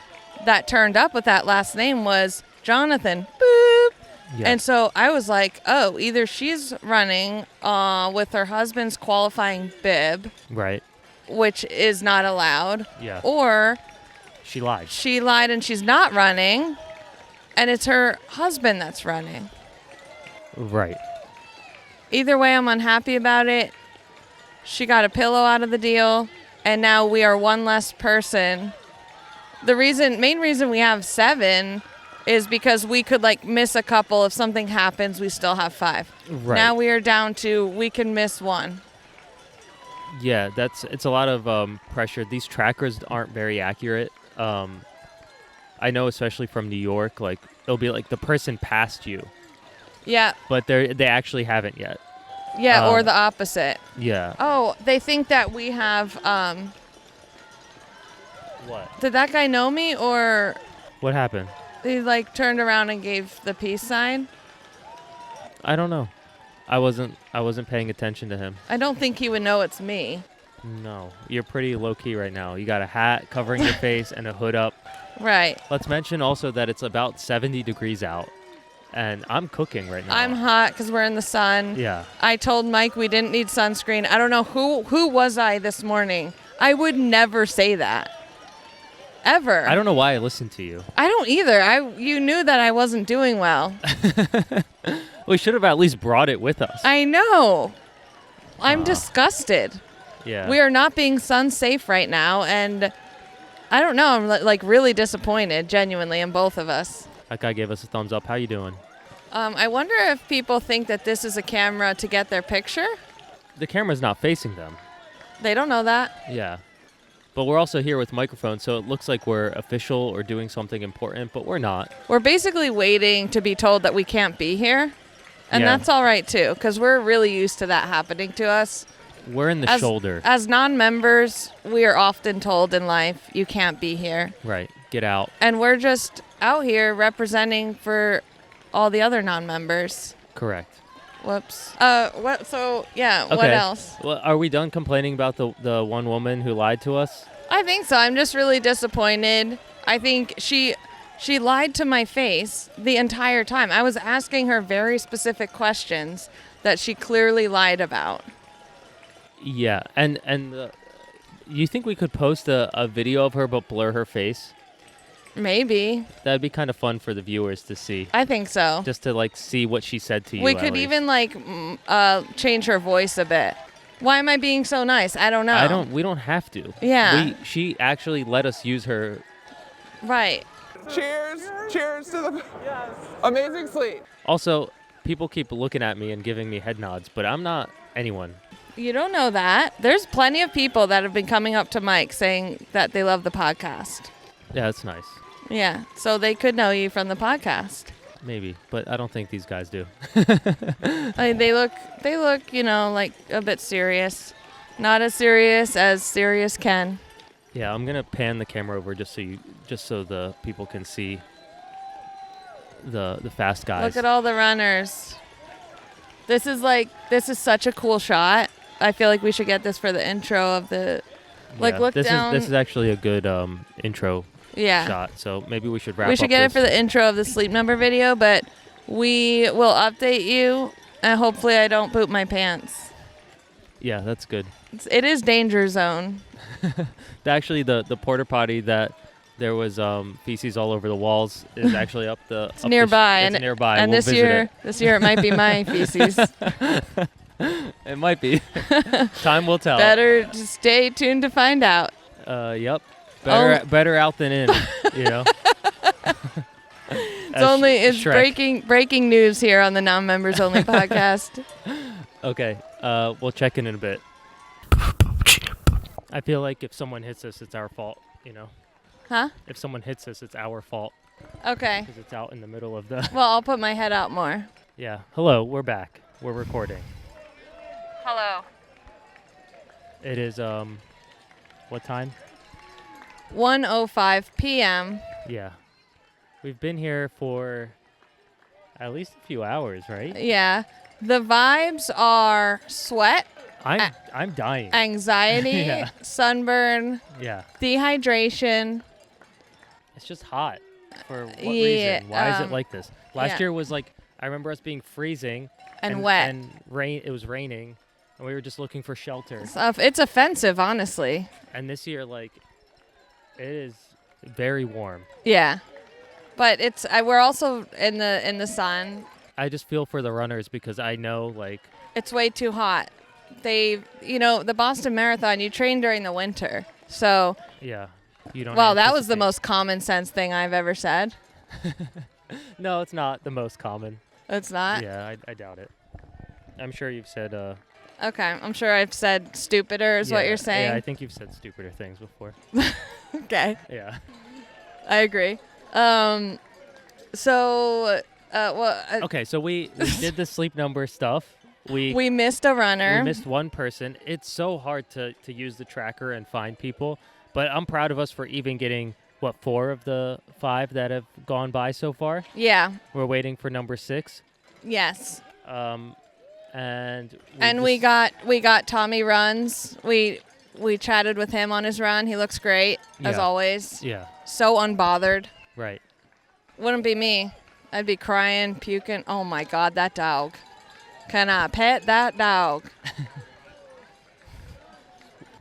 D: that turned up with that last name was Jonathan. Boop.
B: Yeah.
D: And so I was like, oh, either she's running with her husband's qualifying bib,
B: Right.
D: which is not allowed,
B: Yeah.
D: or
B: She lied.
D: she lied and she's not running, and it's her husband that's running.
B: Right.
D: Either way, I'm unhappy about it. She got a pillow out of the deal, and now we are one less person. The main reason we have 7 is because we could miss a couple. If something happens, we still have 5.
B: Right.
D: Now we are down to we can miss 1.
B: Yeah, it's a lot of pressure. These trackers aren't very accurate. I know, especially from New York, it'll be the person passed you,
D: Yeah.
B: but they actually haven't yet.
D: Yeah, or the opposite.
B: Yeah.
D: Oh, they think that we have
B: What?
D: did that guy know me, or
B: What happened?
D: he turned around and gave the peace sign?
B: I don't know. I wasn't paying attention to him.
D: I don't think he would know it's me.
B: No, you're pretty low key right now. You got a hat covering your face and a hood up.
D: Right.
B: Let's mention also that it's about 70 degrees out, and I'm cooking right now.
D: I'm hot because we're in the sun.
B: Yeah.
D: I told Mike we didn't need sunscreen. I don't know who was I this morning. I would never say that. Ever.
B: I don't know why I listened to you.
D: I don't either. You knew that I wasn't doing well.
B: We should have at least brought it with us.
D: I know. I'm disgusted.
B: Yeah.
D: We are not being sun safe right now, and I don't know. I'm really disappointed, genuinely, in both of us.
B: That guy gave us a thumbs up. How you doing?
D: I wonder if people think that this is a camera to get their picture.
B: The camera's not facing them.
D: They don't know that.
B: Yeah. But we're also here with microphones, so it looks like we're official or doing something important, but we're not.
D: We're basically waiting to be told that we can't be here. And
B: Yeah.
D: that's all right, too, because we're really used to that happening to us.
B: We're in the shoulder.
D: As non-members, we are often told in life, you can't be here.
B: Right. Get out.
D: And we're just out here representing for all the other non-members.
B: Correct.
D: Whoops. What
B: Okay.
D: else?
B: Well, are we done complaining about the one woman who lied to us?
D: I think so. I'm just really disappointed. I think she lied to my face the entire time. I was asking her very specific questions that she clearly lied about.
B: Yeah. And you think we could post a video of her but blur her face?
D: Maybe.
B: That'd be kind of fun for the viewers to see.
D: I think so.
B: Just to see what she said to you.
D: We could even change her voice a bit. Why am I being so nice? I don't know.
B: We don't have to.
D: Yeah.
B: She actually let us use her.
D: Right.
C: Cheers! Cheers to the amazing sleep.
B: Also, people keep looking at me and giving me head nods, but I'm not anyone.
D: You don't know that. There's plenty of people that have been coming up to Mike saying that they love the podcast.
B: Yeah, that's nice.
D: Yeah, so they could know you from the podcast.
B: Maybe, but I don't think these guys do.
D: I mean, they look, a bit serious. Not as serious can.
B: Yeah, I'm gonna pan the camera over just so the people can see the fast guys.
D: Look at all the runners. This is such a cool shot. I feel like we should get this for the intro of the. Look down.
B: This is actually a good intro.
D: Yeah.
B: Shot. So maybe we should wrap up.
D: We should get it for the intro of the Sleep Number video, but we will update you, and hopefully I don't poop my pants.
B: Yeah, that's good.
D: It is danger zone.
B: Actually, the porta potty that there was feces all over the walls is actually up the.
D: It's nearby.
B: It's nearby.
D: And
B: we'll
D: this year it might be my feces.
B: It might be. Time will tell.
D: Better just stay tuned to find out.
B: Yep. Better out than in, you know.
D: It's breaking news here on the non-members only podcast.
B: Okay, we'll check in a bit. I feel like if someone hits us, it's our fault, you know.
D: Huh?
B: If someone hits us, it's our fault.
D: Okay.
B: Because it's out in the middle of the.
D: Well, I'll put my head out more.
B: Yeah. Hello, we're back. We're recording.
D: Hello.
B: It is what time?
D: 1:05 p.m.
B: Yeah. We've been here for at least a few hours, right?
D: Yeah. The vibes are sweat.
B: I'm dying.
D: Anxiety,
B: Yeah.
D: sunburn,
B: Yeah.
D: dehydration.
B: It's just hot. For what
D: Yeah,
B: reason? Why is it like this? Last
D: yeah.
B: year was like, I remember us being freezing.
D: And wet.
B: And rain. It was raining. And we were just looking for shelter.
D: It's offensive, honestly.
B: And this year, like, it is very warm.
D: Yeah. But we're also in the sun.
B: I just feel for the runners because I know, like,
D: it's way too hot. The Boston Marathon, you train during the winter. So,
B: yeah, you don't.
D: Well, that was the most common sense thing I've ever said.
B: No, it's not the most common.
D: It's not?
B: Yeah, I doubt it. I'm sure you've said.
D: Okay, I'm sure I've said stupider is what you're saying.
B: Yeah, I think you've said stupider things before.
D: Okay.
B: Yeah.
D: I agree.
B: Okay, so we did the sleep number stuff.
D: We missed a runner.
B: We missed one person. It's so hard to use the tracker and find people, but I'm proud of us for even getting, 4 of the 5 that have gone by so far?
D: Yeah.
B: We're waiting for number 6.
D: Yes.
B: And
D: we got Tommy runs. We chatted with him on his run. He looks great, as always.
B: Yeah.
D: So unbothered.
B: Right.
D: Wouldn't be me. I'd be crying, puking. Oh my God, that dog. Can I pet that dog?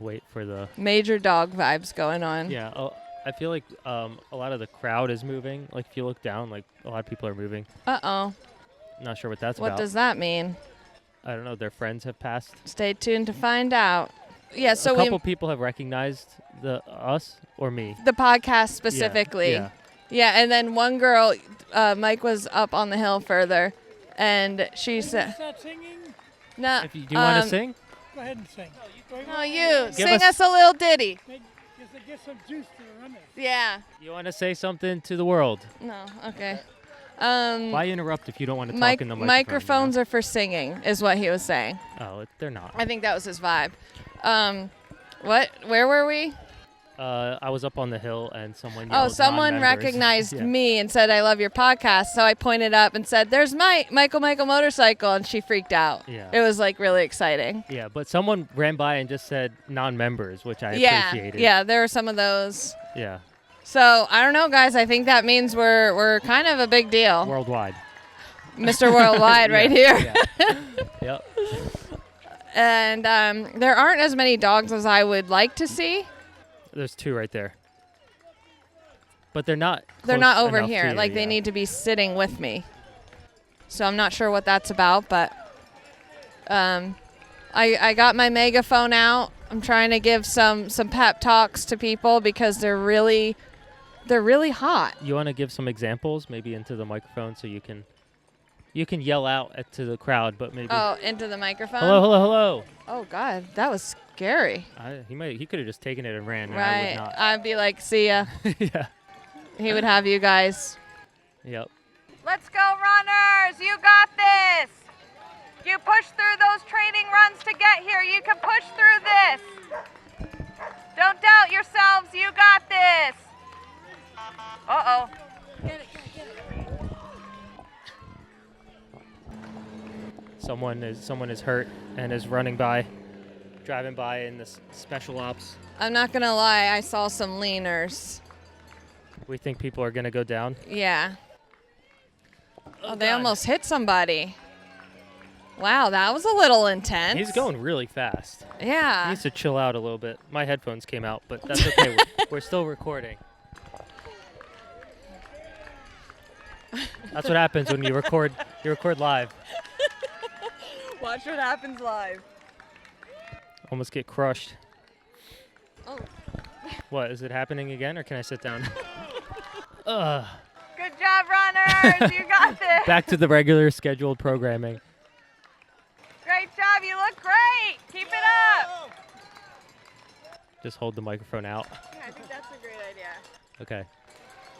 B: Wait for the
D: major dog vibes going on.
B: Yeah. I feel like a lot of the crowd is moving. Like if you look down, like a lot of people are moving.
D: Uh-oh.
B: Not sure what that's about.
D: What does that mean?
B: I don't know. Their friends have passed.
D: Stay tuned to find out. Yeah, so
B: a couple people have recognized us or me.
D: The podcast specifically.
B: Yeah.
D: Yeah, and then one girl, Mike was up on the hill further, and she said,
E: start singing?
D: No.
B: Do you want to sing?
E: Go ahead and sing.
D: No, you. Sing us a little ditty.
E: Get some juice to the runners.
D: Yeah.
B: You want to say something to the world?
D: No, okay.
B: Why interrupt if you don't want to talk in the microphone?
D: Microphones are for singing, is what he was saying.
B: Oh, they're not.
D: I think that was his vibe. Where were we?
B: I was up on the hill and someone yelled
D: someone recognized me and said, I love your podcast. So I pointed up and said, there's Michael Motorcycle. And she freaked out.
B: Yeah.
D: It was like really exciting.
B: Yeah, but someone ran by and just said non-members, which I appreciated.
D: Yeah, there were some of those.
B: Yeah.
D: So I don't know, guys. I think that means we're kind of a big deal.
B: Worldwide.
D: Mr. Worldwide right here.
B: Yeah. Yep.
D: And there aren't as many dogs as I would like to see.
B: There's 2 right there. But they're not
D: over here. Like they need to be sitting with me. So I'm not sure what that's about, but I got my megaphone out. I'm trying to give some pep talks to people because they're really hot.
B: You want to give some examples maybe into the microphone so you can yell out to the crowd, but maybe
D: into the microphone?
B: Hello.
D: Oh God, that was scary.
B: He could have just taken it and ran.
D: Right.
B: And I would not.
D: I'd be like, see ya.
B: Yeah.
D: He would have you guys.
B: Yep.
D: Let's go, runners. You got this. You push through those training runs to get here. You can push through this. Don't doubt yourselves. You got this. Uh-oh. Get it.
B: Someone is hurt and is driving by in this special ops.
D: I'm not going to lie. I saw some leaners.
B: We think people are going to go down?
D: Yeah. Oh, they almost hit somebody. Wow, that was a little intense.
B: He's going really fast.
D: Yeah.
B: He needs to chill out a little bit. My headphones came out, but that's okay. We're still recording. That's what happens when you record live.
D: Watch what happens live.
B: Almost get crushed.
D: Oh.
B: What, is it happening again, or can I sit down?
D: Good job, runners. You got this.
B: Back to the regular scheduled programming.
D: Great job. You look great. Keep it up.
B: Just hold the microphone out.
D: Yeah, I think that's a great idea.
B: Okay.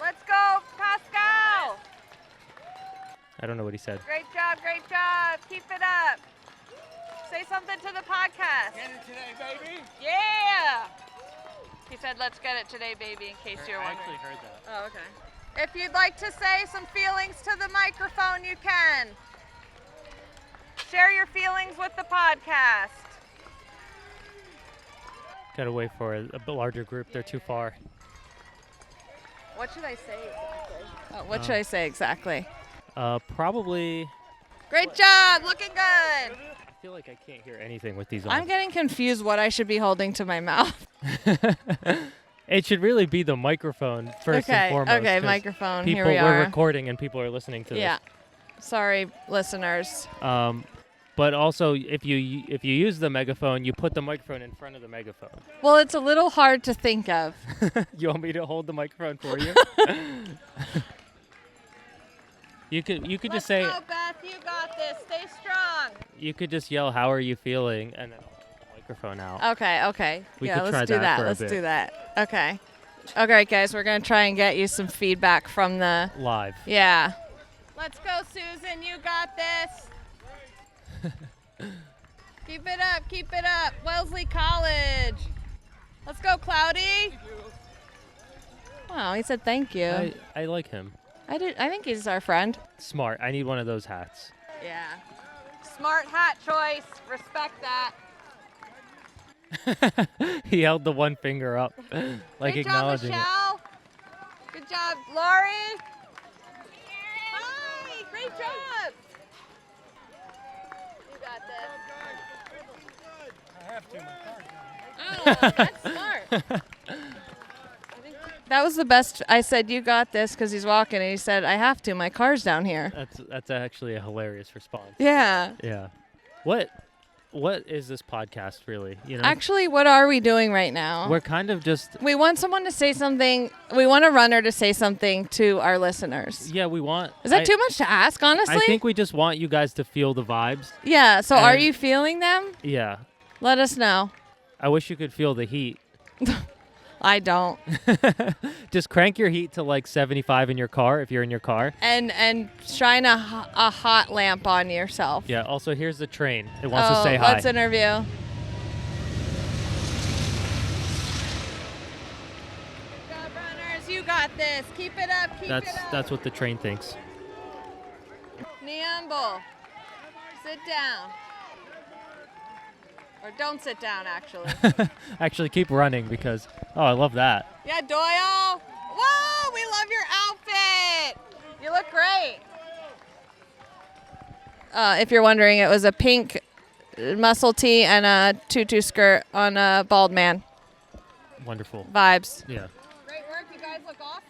D: Let's go, Pascal.
B: I don't know what he said.
D: Great job. Great job. Keep it up. Say something to the podcast.
E: Get it today, baby.
D: Yeah. He said, let's get it today, baby, in case you're wondering.
B: I actually heard that.
D: Oh, okay. If you'd like to say some feelings to the microphone, you can. Share your feelings with the podcast.
B: Gotta wait for a larger group. They're too far.
D: What should I say exactly? Oh, what should I say exactly?
B: Probably.
D: Great job. Looking good.
B: I feel like I can't hear anything with these on.
D: I'm getting confused what I should be holding to my mouth.
B: It should really be the microphone first and foremost.
D: Okay, microphone.
B: People,
D: Here we are.
B: We're recording and people are listening to this.
D: Yeah. Sorry, listeners.
B: But also, if you use the megaphone, you put the microphone in front of the megaphone.
D: Well, it's a little hard to think of.
B: You want me to hold the microphone for you? You could just say.
D: Let's go, Beth. You got this. Stay strong.
B: You could just yell, "How are you feeling?" and then I'll hold the microphone out.
D: Okay.
B: We
D: yeah,
B: could
D: let's
B: try
D: do
B: that for a
D: Let's
B: bit.
D: do that. Okay. All right, guys. We're gonna try and get you some feedback from the.
B: Live.
D: Yeah. Let's go, Susan. You got this. Keep it up. Keep it up. Wellesley College. Let's go, Cloudy. Wow, he said thank you.
B: I like him.
D: I think he's our friend.
B: Smart. I need one of those hats.
D: Yeah. Smart hat choice. Respect that.
B: He held the one finger up, like
D: Good
B: acknowledging
D: job, Michelle. Good job, Lori. Hi. Great job. You got this.
E: I have to. My car's down.
D: Oh, that's smart. That was the best. I said, you got this, because he's walking, and he said, I have to. My car's down here.
B: That's actually a hilarious response.
D: Yeah.
B: Yeah. What is this podcast really? You know.
D: Actually, what are we doing right now?
B: We're kind of just.
D: We want someone to say something. We want a runner to say something to our listeners.
B: Yeah, we want.
D: Is that too much to ask, honestly?
B: I think we just want you guys to feel the vibes.
D: Yeah. So are
B: And-
D: you feeling them?
B: Yeah.
D: Let us know.
B: I wish you could feel the heat.
D: I don't.
B: Just crank your heat to like 75 in your car if you're in your car.
D: And shine a hot lamp on yourself.
B: Yeah. Also, here's the train. It wants to say hi.
D: Let's interview. Good job, runners. You got this. Keep it up. Keep it up.
B: That's what the train thinks.
D: Niambo. Sit down. Or don't sit down, actually.
B: Actually, keep running because I love that.
D: Yeah, Doyle. Whoa, we love your outfit. You look great. If you're wondering, it was a pink muscle tee and a tutu skirt on a bald man.
B: Wonderful.
D: Vibes.
B: Yeah.
D: Great work. You guys look awesome.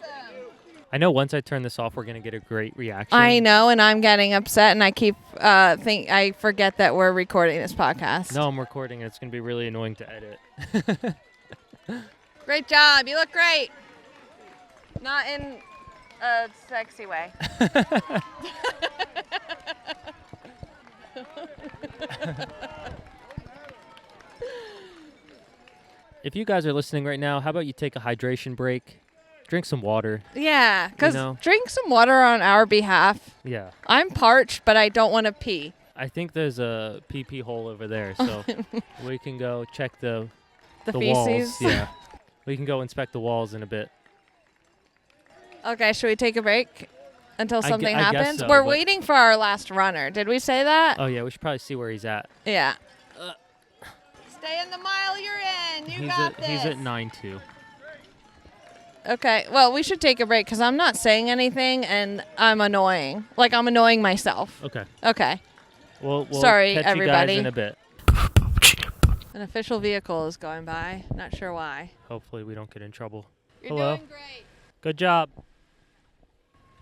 B: I know once I turn this off, we're gonna get a great reaction.
D: I know, and I'm getting upset, and I keep I forget that we're recording this podcast.
B: No, I'm recording. It's gonna be really annoying to edit.
D: Great job. You look great. Not in a sexy way.
B: If you guys are listening right now, how about you take a hydration break, drink some water.
D: Yeah, because
B: know?
D: drink some water on our behalf.
B: Yeah.
D: I'm parched, but I don't want to pee.
B: I think there's a pee hole over there, so we can go check the
D: feces.
B: walls. Yeah. We can go inspect the walls in a bit.
D: Okay, should we take a break until something
B: I guess
D: happens?
B: so,
D: We're
B: but-
D: waiting for our last runner. Did we say that?
B: Oh yeah, we should probably see where he's at.
D: Yeah. Stay in the mile you're in. You got this.
B: He's at 9-2.
D: Okay, well, we should take a break because I'm not saying anything and I'm annoying. Like, I'm annoying myself.
B: Okay.
D: Okay.
B: We'll
D: Sorry,
B: catch
D: everybody.
B: you guys in a bit.
D: An official vehicle is going by. Not sure why.
B: Hopefully we don't get in trouble.
D: You're
B: Hello.
D: doing great.
B: Good job.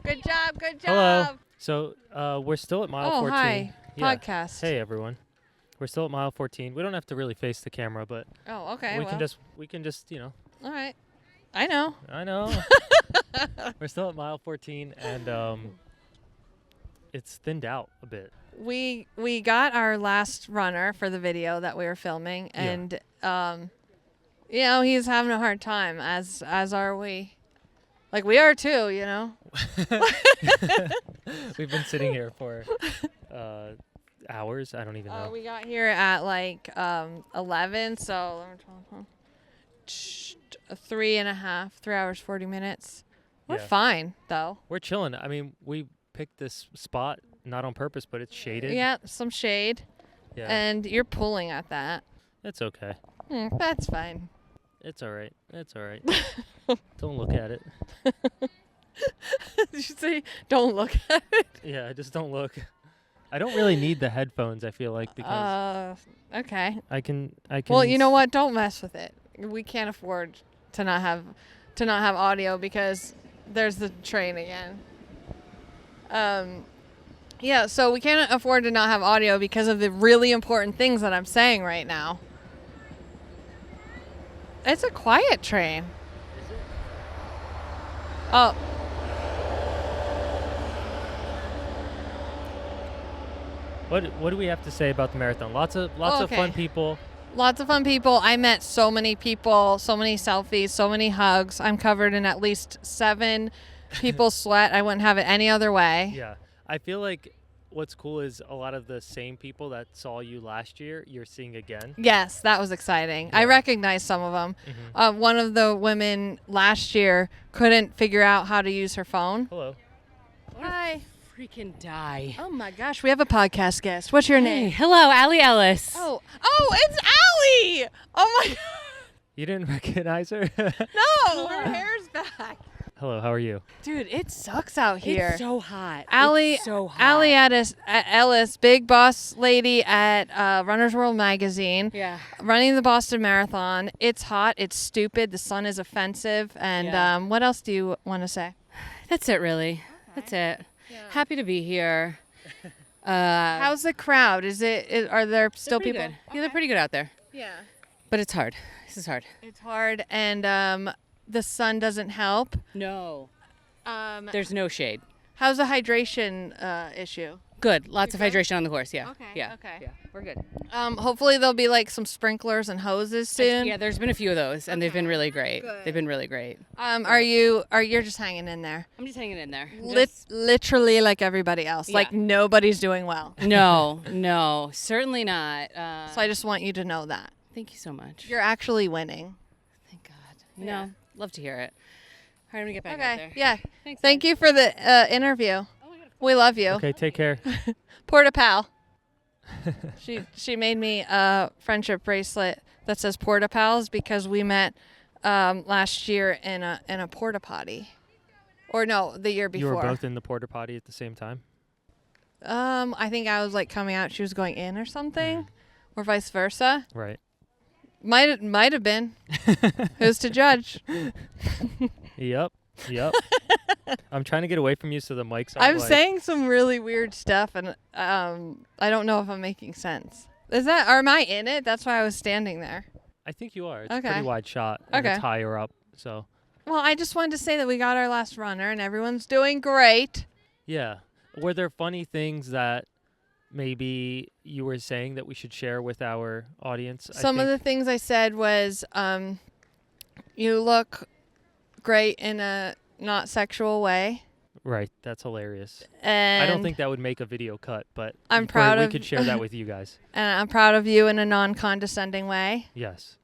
D: Good job. Good job.
B: Hello. So we're still at mile 14.
D: Hi.
B: Yeah.
D: Podcast.
B: Hey everyone. We're still at mile 14. We don't have to really face the camera, but
D: Oh, okay.
B: we
D: well,
B: can just
D: all right. I know.
B: I know. We're still at mile 14 and it's thinned out a bit.
D: We got our last runner for the video that we were filming,
B: Yeah.
D: and you know, he's having a hard time, as are we. Like, we are too, you know.
B: We've been sitting here for hours. I don't even know.
D: We got here at like 11, so 3 hours 40 minutes. We're
B: Yeah.
D: fine though.
B: We're chilling. I mean, we picked this spot not on purpose, but it's shaded.
D: Yeah, some shade,
B: Yeah.
D: and you're pulling at that.
B: It's okay.
D: That's fine.
B: It's all right. It's all right. Don't look at it.
D: See, don't look at it.
B: Yeah, just don't look. I don't really need the headphones, I feel like, because
D: Okay.
B: I can
D: Well, you know what? Don't mess with it. We can't afford to not have audio because there's the train again. Yeah, so we can't afford to not have audio because of the really important things that I'm saying right now. It's a quiet train.
B: Is it?
D: Oh.
B: What do we have to say about the marathon? Lots of fun people.
D: Lots of fun people. I met so many people, so many selfies, so many hugs. I'm covered in at least 7 people's sweat. I wouldn't have it any other way.
B: Yeah. I feel like what's cool is a lot of the same people that saw you last year, you're seeing again.
D: Yes, that was exciting.
B: Yeah.
D: I recognize some of them.
B: Mm-hmm.
D: One of the women last year couldn't figure out how to use her phone.
B: Hello.
D: Hi.
F: Freaking die.
D: Oh my gosh, we have a podcast guest. What's your name?
F: Hello, Allie Ellis.
D: Oh, it's Allie. Oh my.
B: You didn't recognize her?
D: No, her hair's back.
B: Hello, how are you?
D: Dude, it sucks out here.
F: It's so hot.
D: Allie,
F: It's so hot.
D: Allie Ellis, big boss lady at Runner's World magazine.
F: Yeah.
D: Running the Boston Marathon. It's hot. It's stupid. The sun is offensive. And
F: Yeah.
D: what else do you want to say?
F: That's it, really. That's it. Happy to be here.
D: How's the crowd? Are there still
F: Pretty
D: people?
F: good. Yeah, they're pretty good out there.
D: Yeah.
F: But it's hard. This is hard.
D: It's hard, and the sun doesn't help.
F: No. There's no shade.
D: How's the hydration issue?
F: Good. Lots of
D: good?
F: hydration on the course. Yeah.
D: Okay,
F: Yeah.
D: okay.
F: Yeah. We're good.
D: Hopefully there'll be like some sprinklers and hoses soon.
F: Yeah, there's been a few of those, and they've been really great.
D: Good.
F: They've been really great.
D: Are you're just hanging in there?
F: I'm just hanging in there.
D: Literally like everybody else.
F: Yeah.
D: Like nobody's doing well.
F: No, certainly not.
D: So I just want you to know that.
F: Thank you so much.
D: You're actually winning.
F: Thank God. You know, love to hear it. All right, I'm gonna get back out
D: Okay.
F: there.
D: Yeah.
F: Thanks.
D: Thank you for the interview. We love you.
B: Okay, take care.
D: Porta Pal. She made me a friendship bracelet that says Porta Pals because we met last year in a porta potty. Or no, the year before.
B: You were both in the porta potty at the same time?
D: I think I was like coming out, she was going in or something, or vice versa.
B: Right.
D: Might have been. Who's to judge?
B: Yep. I'm trying to get away from you so the mic's
D: I'm saying some really weird stuff, and I don't know if I'm making sense. Am I in it? That's why I was standing there.
B: I think you are. It's
D: Okay.
B: a pretty wide shot. And
D: Okay.
B: it's higher up, so.
D: Well, I just wanted to say that we got our last runner, and everyone's doing great.
B: Yeah. Were there funny things that maybe you were saying that we should share with our audience?
D: Some of the things I said was, you look great in a not sexual way.
B: Right. That's hilarious.
D: And
B: I don't think that would make a video cut, but
D: I'm proud
B: we
D: of-
B: could share that with you guys.
D: And I'm proud of you in a non-condescending way.
B: Yes.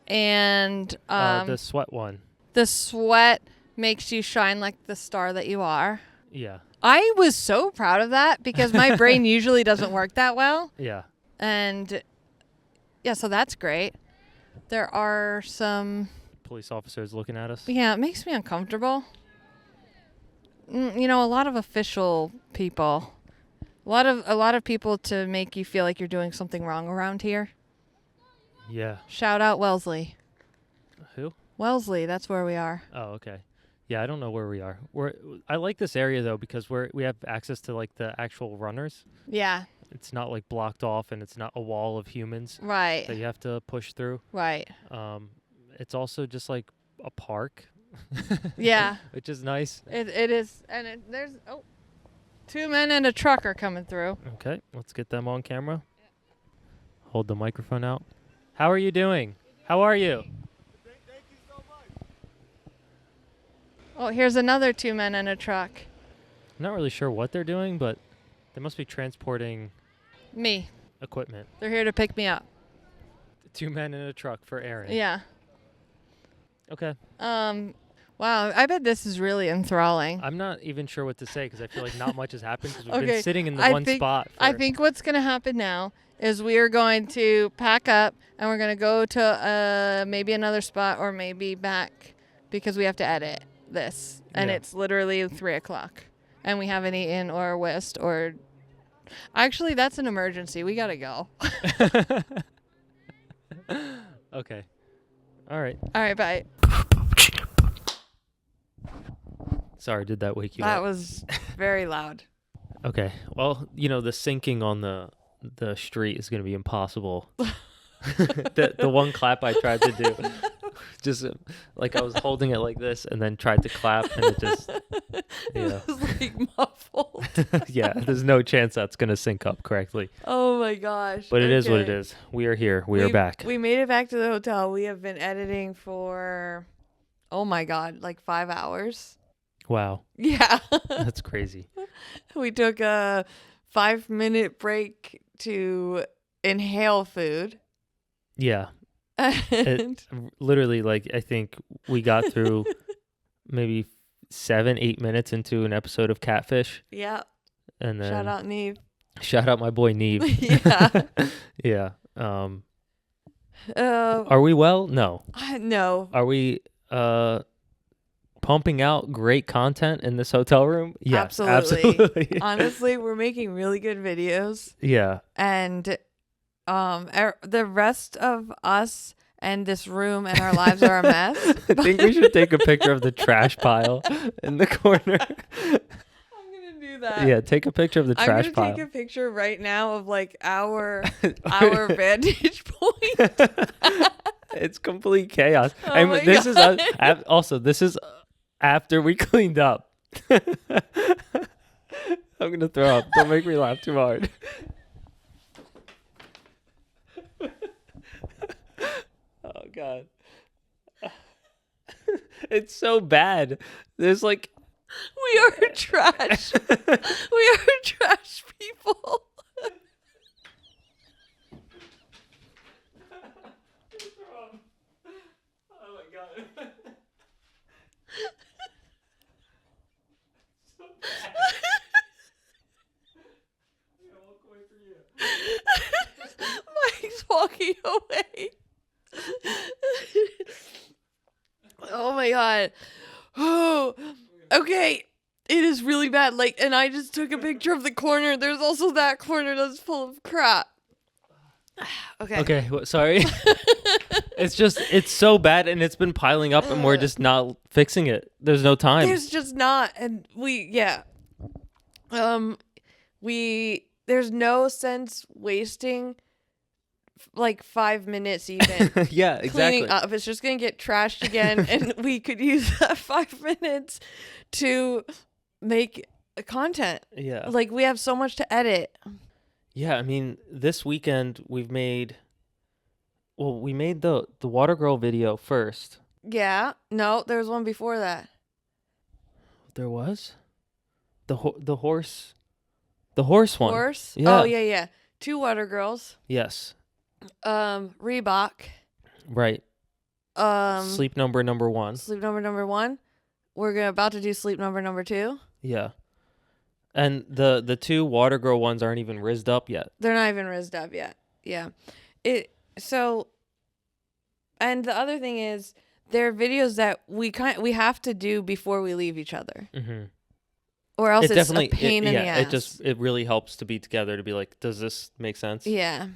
D: And
B: The sweat one.
D: the sweat makes you shine like the star that you are.
B: Yeah.
D: I was so proud of that because my brain usually doesn't work that well.
B: Yeah.
D: And yeah, so that's great. There are some,
B: Police officers looking at us.
D: yeah, it makes me uncomfortable. You know, a lot of official people, a lot of people to make you feel like you're doing something wrong around here.
B: Yeah.
D: Shout out Wellesley.
B: Who?
D: Wellesley, that's where we are.
B: Oh, okay. Yeah, I don't know where we are. I like this area though because we have access to like the actual runners.
D: Yeah,
B: It's not like blocked off and it's not a wall of humans that
D: right,
B: you have to push through.
D: right.
B: It's also just like a park.
D: Yeah,
B: Which is nice.
D: it is. And there's, 2 men and a truck are coming through.
B: Okay, let's get them on camera. Hold the microphone out. How are you doing? How are you?
D: Oh, here's another 2 men and a truck.
B: I'm not really sure what they're doing, but they must be transporting
D: Me.
B: equipment.
D: They're here to pick me up.
B: 2 men in a truck for Aaron.
D: Yeah.
B: Okay.
D: Wow, I bet this is really enthralling.
B: I'm not even sure what to say because I feel like not much has happened because we've
D: Okay,
B: been sitting in the
D: I
B: one
D: think-
B: spot.
D: I think what's going to happen now is we are going to pack up and we're going to go to maybe another spot or maybe back because we have to edit this. And
B: Yeah.
D: it's literally 3:00. and we haven't eaten or whisked or. Actually, that's an emergency. We gotta go.
B: Okay. All right.
D: All right, bye.
B: Sorry, did that wake you
D: That
B: up?
D: was very loud.
B: Okay. Well, the sinking on the street is going to be impossible. The one clap I tried to do, just like I was holding it like this and then tried to clap and it just, yeah.
D: It was like muffled.
B: Yeah, there's no chance that's going to sync up correctly.
D: Oh my gosh.
B: But it is what it
D: Okay.
B: is. We are here. We are back.
D: We made it back to the hotel. We have been editing for, oh my God, like 5 hours.
B: Wow.
D: Yeah.
B: That's crazy.
D: We took a 5-minute break to inhale food.
B: Yeah.
D: And
B: Literally, like, I think we got through maybe 7-8 minutes into an episode of Catfish.
D: yeah.
B: And then
D: Shout out Neve.
B: shout out my boy Neve.
D: Yeah.
B: Yeah. Are we well? No.
D: No.
B: Are we pumping out great content in this hotel room? Yes, absolutely.
D: Honestly, we're making really good videos.
B: Yeah.
D: And the rest of us and this room and our lives are a mess.
B: I think we should take a picture of the trash pile in the corner.
D: I'm gonna do that.
B: Yeah, take a picture of the trash
D: I'm
B: pile.
D: gonna take a picture right now of like our vantage point.
B: It's complete chaos.
D: Oh
B: And
D: my
B: this
D: God.
B: is also this is after we cleaned up. I'm gonna throw up. Don't make me laugh too hard. Oh God. It's so bad. There's like
D: We are trash. We are trash people.
B: oh my God.
D: Mike's walking away. Oh my God. Oh, okay. It is really bad. Like, and I just took a picture of the corner. There's also that corner that's full of crap. Okay.
B: Okay, sorry. It's so bad and it's been piling up and we're just not fixing it. There's no time.
D: There's just not, and there's no sense wasting like 5 minutes even
B: Yeah, exactly.
D: cleaning up. It's just gonna get trashed again, and we could use that 5 minutes to make content.
B: Yeah.
D: Like, we have so much to edit.
B: Yeah, I mean, this weekend we made the Water Girl video first.
D: Yeah. No, there was one before that.
B: There was the horse one.
D: Horse?
B: Yeah.
D: Oh, yeah. 2 water girls.
B: Yes.
D: Reebok.
B: Right. Sleep number 1.
D: Sleep number 1. We're about to do sleep number 2.
B: Yeah. And the 2 Water Girl ones aren't even rizzed up yet.
D: They're not even rizzed up yet. Yeah. And the other thing is, they're videos that we have to do before we leave each other.
B: Mm-hmm.
D: Or else it's a pain in the
B: yeah,
D: ass.
B: it really helps to be together to be like, does this make sense?
D: Yeah.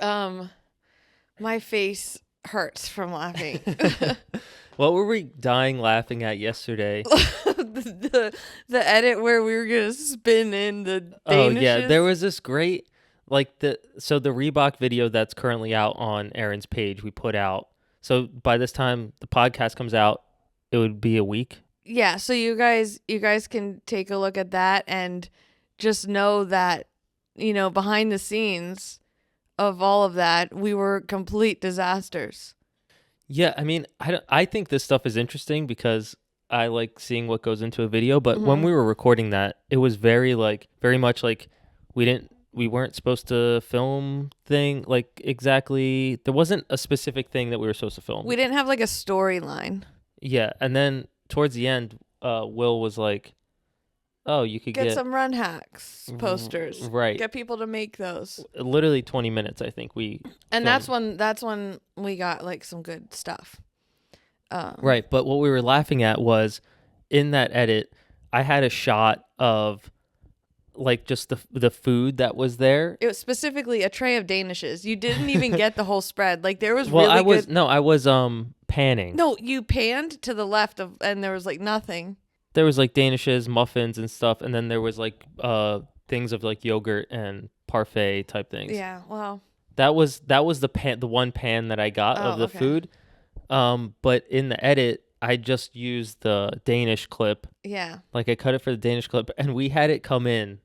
D: My face hurts from laughing.
B: What were we dying laughing at yesterday?
D: the edit where we were gonna spin in the Danishes.
B: Oh yeah, there was this great the Reebok video that's currently out on Aaron's page we put out. So by this time the podcast comes out, it would be a week.
D: Yeah, so you guys can take a look at that and just know that, behind the scenes of all of that, we were complete disasters.
B: Yeah, I mean, I think this stuff is interesting because I like seeing what goes into a video, but when we were recording that, it was very much like we weren't supposed to film exactly. There wasn't a specific thing that we were supposed to film.
D: We didn't have like a storyline.
B: Yeah, and then towards the end, Will was like, "Oh, you could get
D: some run hacks posters,
B: right?
D: Get people to make those."
B: Literally 20 minutes, I think we.
D: And
B: filmed.
D: that's when we got like some good stuff.
B: Right, but what we were laughing at was in that edit, I had a shot of like just the food that was there.
A: It was specifically a tray of Danishes. You didn't even get the whole spread. Like there was
B: Well,
A: really
B: I was
A: good.
B: no, I was panning.
A: No, you panned to the left of, and there was like nothing.
B: There was like Danishes, muffins and stuff, and then there was like things of like yogurt and parfait type things.
A: Yeah, well.
B: That was the one pan that I got of the
A: okay.
B: food. But in the edit, I just used the Danish clip.
A: Yeah.
B: Like I cut it for the Danish clip, and we had it come in.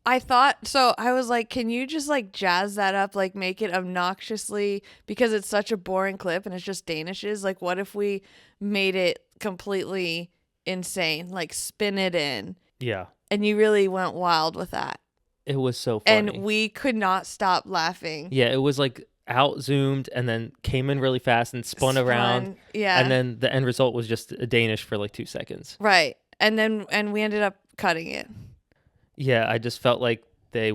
A: I thought so. I was like, can you just like jazz that up, like make it obnoxiously, because it's such a boring clip and it's just Danishes. Like, what if we made it completely insane, like spin it in?
B: Yeah.
A: And you really went wild with that.
B: It was so funny.
A: And we could not stop laughing.
B: Yeah, it was like out zoomed and then came in really fast and spun around.
A: Yeah.
B: And then the end result was just a Danish for like 2 seconds.
A: Right. And we ended up cutting it.
B: Yeah, I just felt like Reebok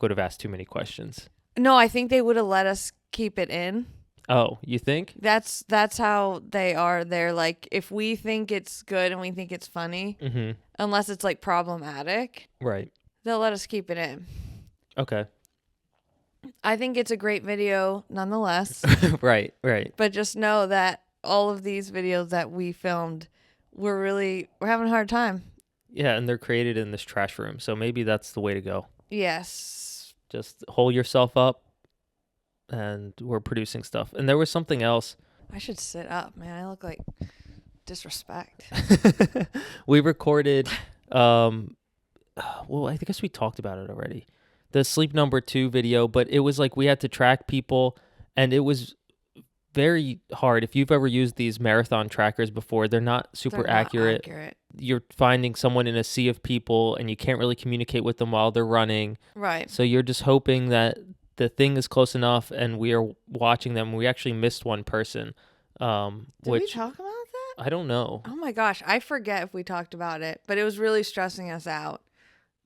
B: would have asked too many questions.
A: No, I think they would have let us keep it in.
B: Oh, you think?
A: That's how they are. They're like, if we think it's good and we think it's funny, unless it's like problematic,
B: right,
A: they'll let us keep it in.
B: Okay.
A: I think it's a great video nonetheless.
B: Right.
A: But just know that all of these videos that we filmed, we're having a hard time.
B: Yeah, and they're created in this trash room, so maybe that's the way to go.
A: Yes.
B: Just hold yourself up, and we're producing stuff. And there was something else.
A: I should sit up, man. I look like disrespect.
B: We recorded, well, I guess we talked about it already. The Sleep Number 2 video, but it was like we had to track people, and it was very hard. If you've ever used these marathon trackers before, they're not super accurate. You're finding someone in a sea of people, and you can't really communicate with them while they're running.
A: Right.
B: So you're just hoping that the thing is close enough, and we are watching them. We actually missed one person.
A: Did we talk about that?
B: I don't know.
A: Oh my gosh, I forget if we talked about it, but it was really stressing us out.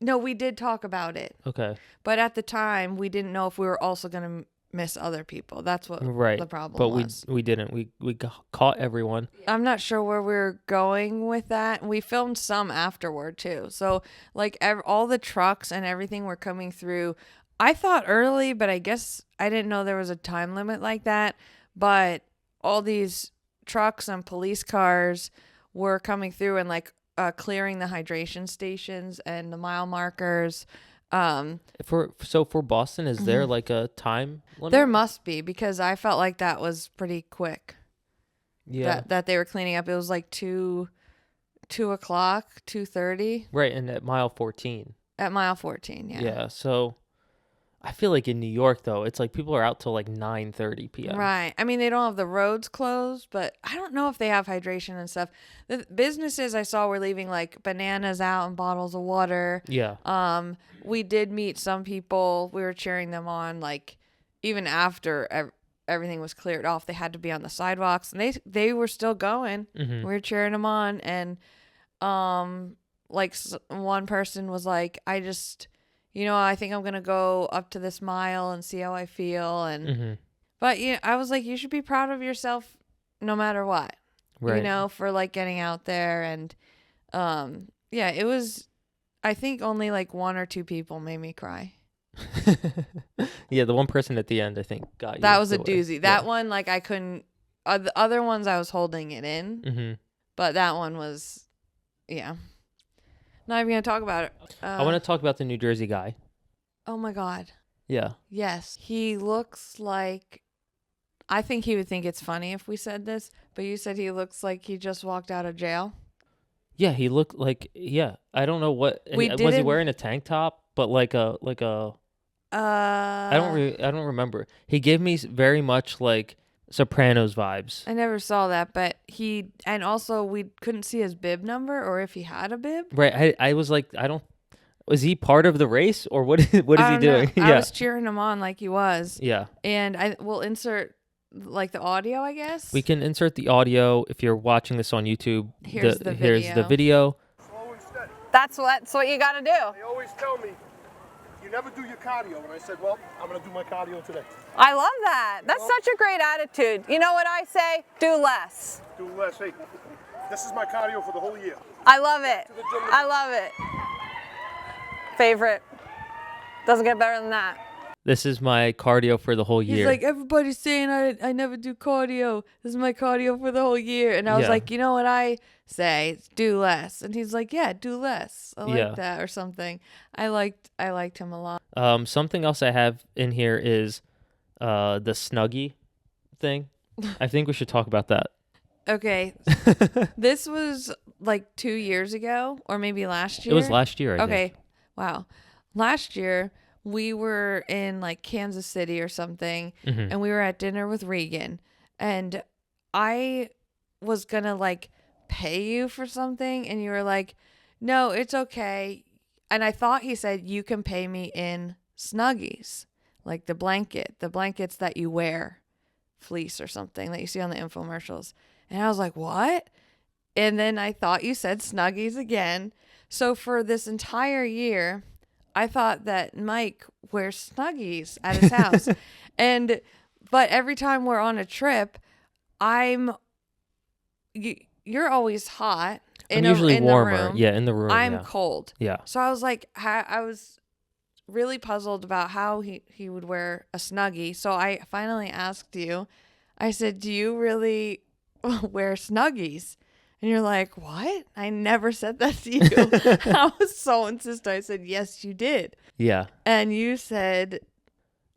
A: No, we did talk about it.
B: Okay.
A: But at the time, we didn't know if we were also going to miss other people. That's what the problem was.
B: But we didn't. We caught everyone.
A: I'm not sure where we're going with that. We filmed some afterward too. So like all the trucks and everything were coming through. I thought early, but I guess I didn't know there was a time limit like that. But all these trucks and police cars were coming through and like clearing the hydration stations and the mile markers.
B: For Boston, is there like a time limit?
A: There must be, because I felt like that was pretty quick.
B: Yeah.
A: That they were cleaning up. It was like 2 o'clock, 2:30.
B: Right, and at mile 14.
A: At mile 14, yeah.
B: Yeah, so I feel like in New York though, it's like people are out till like 9:30 p.m.
A: Right. I mean, they don't have the roads closed, but I don't know if they have hydration and stuff. The businesses I saw were leaving like bananas out and bottles of water.
B: Yeah.
A: We did meet some people. We were cheering them on, like even after everything was cleared off. They had to be on the sidewalks, and they were still going. We were cheering them on, and like one person was like, I just, I think I'm gonna go up to this mile and see how I feel, and but I was like, you should be proud of yourself no matter what,
B: right.
A: For like getting out there, and yeah, it was. I think only like 1 or 2 people made me cry.
B: Yeah, the one person at the end, I think, got you.
A: That was a doozy. That one, like, I couldn't. The other ones, I was holding it in. But that one was, yeah. Not even gonna talk about it.
B: I want to talk about the New Jersey guy.
A: Oh my God.
B: Yeah.
A: Yes, he looks like. I think he would think it's funny if we said this, but you said he looks like he just walked out of jail.
B: Yeah, he looked like, yeah. I don't know what was he wearing, a tank top, but like a I don't remember. He gave me very much like Sopranos vibes.
A: I never saw that, but and also we couldn't see his bib number or if he had a bib.
B: Right. I was like, was he part of the race or what is he doing?
A: Yeah. I was cheering him on like he was.
B: Yeah.
A: And we'll insert like the audio, I guess.
B: We can insert the audio if you're watching this on YouTube.
A: Here's the
B: video.
G: Slow and steady.
H: That's what you got to do.
G: They always tell me, you never do your cardio. And I said, well, I'm going to do my cardio today.
H: I love that. That's such a great attitude. You know what I say? Do less.
G: Do less. Hey, This is my cardio for the whole year.
D: I love it. I love it. Favorite. Doesn't get better than that.
B: This is my cardio for the whole year.
A: He's like, everybody's saying I never do cardio. This is my cardio for the whole year. And I was like, you know what I say? Do less. And he's like, yeah, do less. I like that or something. I liked him a lot.
B: Something else I have in here is the Snuggie thing. I think we should talk about that.
A: Okay. This was like 2 years ago or maybe last year.
B: It was last year, I think.
A: Wow. Last year, we were in like Kansas City or something, and we were at dinner with Regan, and I was going to like pay you for something, and you were like, no, it's okay. And I thought he said, you can pay me in Snuggies, like the blankets that you wear, fleece or something that you see on the infomercials. And I was like, what? And then I thought you said Snuggies again. So for this entire year, I thought that Mike wears Snuggies at his house. But every time we're on a trip, you're always hot.
B: I'm usually warmer.
A: The room.
B: Yeah, in the room.
A: I'm cold.
B: Yeah.
A: So I was like, I was really puzzled about how he would wear a Snuggie. So I finally asked you, I said, do you really wear Snuggies? And you're like, what? I never said that to you. I was so insistent. I said, yes, you did.
B: Yeah.
A: And you said...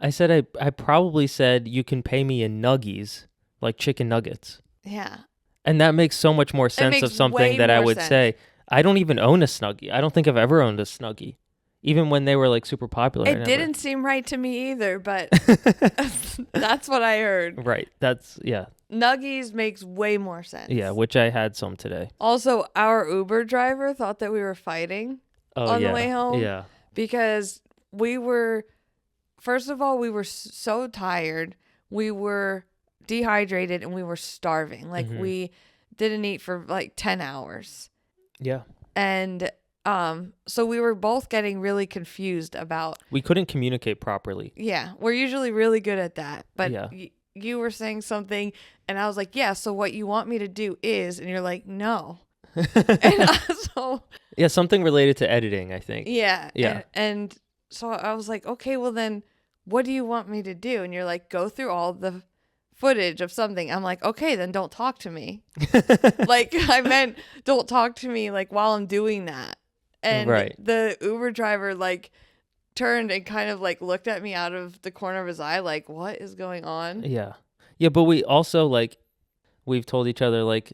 B: I said I probably said you can pay me in nuggies, like chicken nuggets.
A: Yeah.
B: And that makes so much more sense of something that I would say. I don't even own a Snuggie. I don't think I've ever owned a Snuggie. Even when they were like super popular.
A: It didn't seem right to me either, but that's what I heard.
B: Right. Yeah.
A: Nuggies makes way more sense.
B: Yeah, which I had some today.
A: Also, our Uber driver thought that we were fighting on the way home.
B: Yeah.
A: Because first of all, we were so tired. We were dehydrated and we were starving. Like we didn't eat for like 10 hours.
B: Yeah.
A: And so we were both getting really confused about...
B: We couldn't communicate properly.
A: Yeah. We're usually really good at that. But
B: yeah.
A: You were saying something and I was like, yeah, so what you want me to do is... And you're like, no.
B: Yeah, something related to editing, I think.
A: Yeah.
B: Yeah.
A: And so I was like, okay, well then what do you want me to do? And you're like, go through all the footage of something. I'm like, okay, then don't talk to me. Like I meant don't talk to me like while I'm doing that. And the Uber driver like turned and kind of like looked at me out of the corner of his eye like, what is going on?
B: Yeah. Yeah, but we also like we've told each other like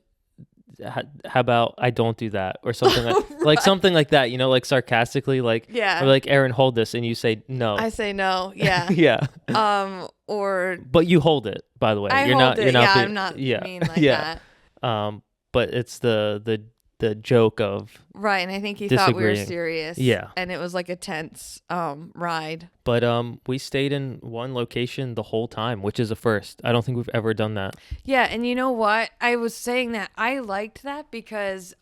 B: how about I don't do that or something like like something like that, you know, like sarcastically like or like Aaron, hold this, and you say no.
A: I say no. Yeah.
B: Yeah.
A: Or
B: but you hold it, by the way.
A: I'm not mean like that.
B: But it's the joke of
A: right, and I think he thought we were serious.
B: Yeah.
A: And it was like a tense ride.
B: But we stayed in one location the whole time, which is a first. I don't think we've ever done that.
A: Yeah, and you know what? I was saying that I liked that because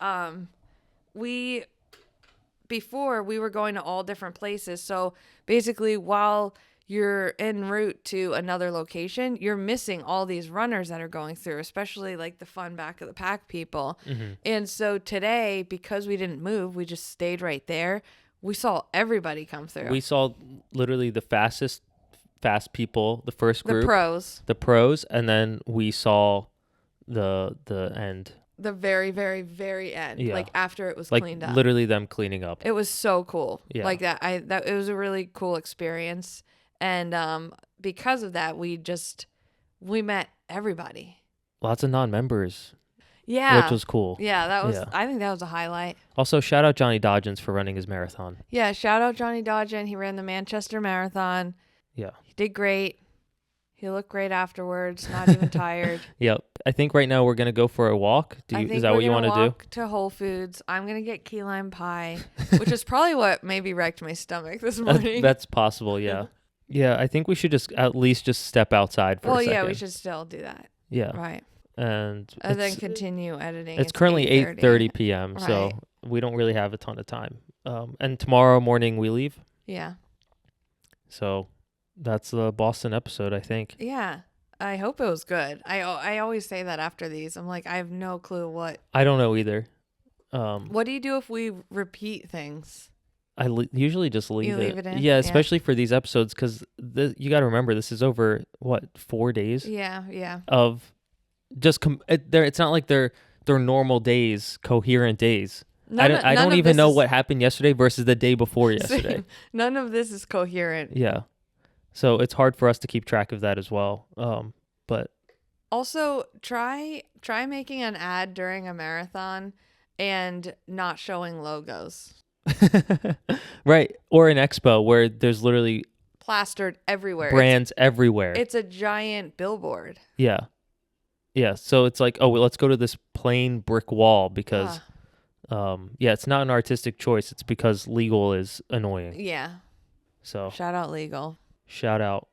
A: before we were going to all different places. So basically while you're en route to another location, you're missing all these runners that are going through, especially like the fun back of the pack people. And so today, because we didn't move, we just stayed right there. We saw everybody come through.
B: We saw literally the fast people, the first group. The pros, and then we saw the end.
A: The very, very, very end. Yeah. Like after it was cleaned up.
B: Literally them cleaning up.
A: It was so cool.
B: Yeah.
A: Like that it was a really cool experience. And because of that, we met everybody.
B: Lots of non-members.
A: Yeah.
B: Which was cool.
A: Yeah, I think that was a highlight.
B: Also, shout out Johnny Dodgens for running his marathon.
A: Yeah, shout out Johnny Dodgen. He ran the Manchester Marathon.
B: Yeah.
A: He did great. He looked great afterwards, not even tired.
B: Yep. I think right now we're going to go for a walk. Is that what you want to do?
A: To Whole Foods. I'm going to get key lime pie, which is probably what maybe wrecked my stomach this morning.
B: That's possible, yeah. Yeah, I think we should at least step outside for a second.
A: Well, yeah, we should still do that.
B: Yeah.
A: Right.
B: And
A: then continue editing.
B: It's currently 8:30 p.m., right. So we don't really have a ton of time. And tomorrow morning we leave.
A: Yeah.
B: So that's the Boston episode, I think.
A: Yeah. I hope it was good. I always say that after these. I'm like, I have no clue what.
B: I don't know either.
A: What do you do if we repeat things?
B: I usually just leave
A: leave it in?
B: Yeah, especially for these episodes, because you got to remember this is over 4 days.
A: Yeah.
B: Of just it's not like they're normal days, coherent days. I don't even know what happened yesterday versus the day before yesterday.
A: Same. None of this is coherent.
B: Yeah, so it's hard for us to keep track of that as well. But
A: also try making an ad during a marathon and not showing logos.
B: Right, or an expo where there's literally
A: Plastered everywhere.
B: Brands everywhere.
A: It's a giant billboard.
B: Yeah. So it's like, well, let's go to this plain brick wall because, it's not an artistic choice. It's because legal is annoying.
A: Yeah.
B: So
A: shout out legal.
B: Shout out.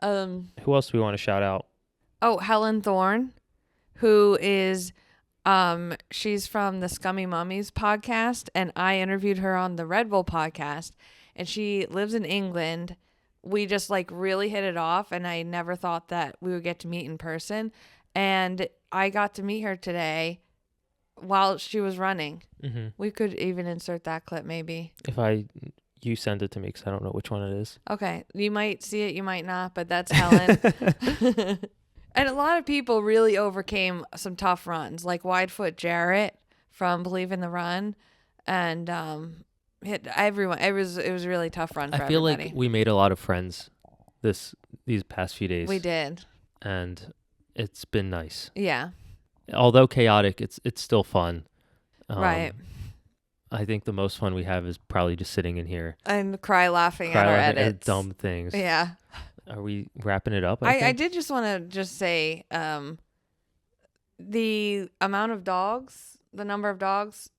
B: Who else do we want to shout out?
A: Oh, Helen Thorne, who is, she's from the Scummy Mummies podcast, and I interviewed her on the Red Bull podcast, and she lives in England. We just like really hit it off, and I never thought that we would get to meet in person. And I got to meet her today while she was running. Mm-hmm. We could even insert that clip maybe.
B: If you send it to me, because I don't know which one it is.
A: Okay. You might see it, you might not, but that's Helen. And a lot of people really overcame some tough runs, like Widefoot Jarrett from Believe in the Run, and hit everyone. It was a really tough run for everybody.
B: I feel like we made a lot of friends these past few days.
A: We did.
B: And it's been nice.
A: Yeah.
B: Although chaotic, it's still fun.
A: Right.
B: I think the most fun we have is probably just sitting in here
A: and laughing at our edits.
B: At dumb things.
A: Yeah.
B: Are we wrapping it up?
A: I did just want to just say the amount of dogs, the number of dogs,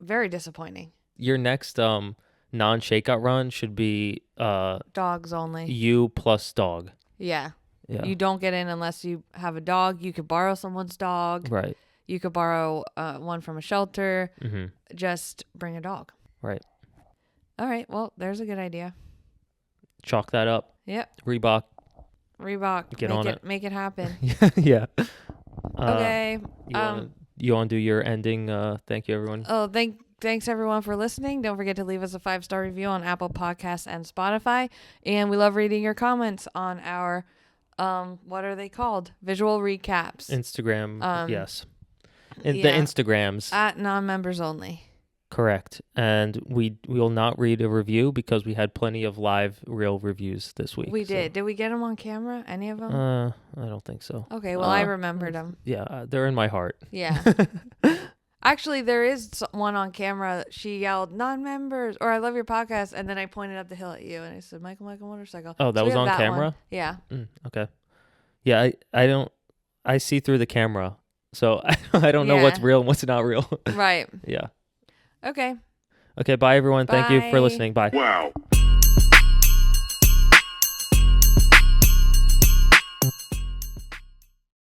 A: very disappointing.
B: Your next non-shakeout run should be
A: dogs only.
B: You plus dog.
A: Yeah. You don't get in unless you have a dog. You could borrow someone's dog.
B: Right.
A: You could borrow one from a shelter.
B: Mm-hmm.
A: Just bring a dog.
B: Right.
A: All right. Well, there's a good idea.
B: Chalk that up.
A: Yep.
B: Reebok.
A: Get on it. Make it happen.
B: Yeah.
A: Okay.
B: You want to do your ending? Thank you, everyone.
A: Oh, thanks everyone for listening. Don't forget to leave us a 5-star review on Apple Podcasts and Spotify. And we love reading your comments on our what are they called? Visual recaps.
B: Instagram. Yes. The Instagrams.
A: At non-members only.
B: Correct. And we will not read a review because we had plenty of live real reviews this week.
A: We did. Did we get them on camera? Any of them?
B: I don't think so.
A: Okay. Well, I remembered them.
B: Yeah. They're in my heart.
A: Yeah. Actually, there is one on camera. She yelled, non-members, or I love your podcast. And then I pointed up the hill at you and I said, Michael Motorcycle.
B: Oh, that was on camera?
A: One. Yeah.
B: Okay. Yeah. I see through the camera. So I don't know what's real and what's not real.
A: Right.
B: Yeah.
A: Okay.
B: Bye, everyone.
A: Bye.
B: Thank you for listening. Bye.
G: Wow.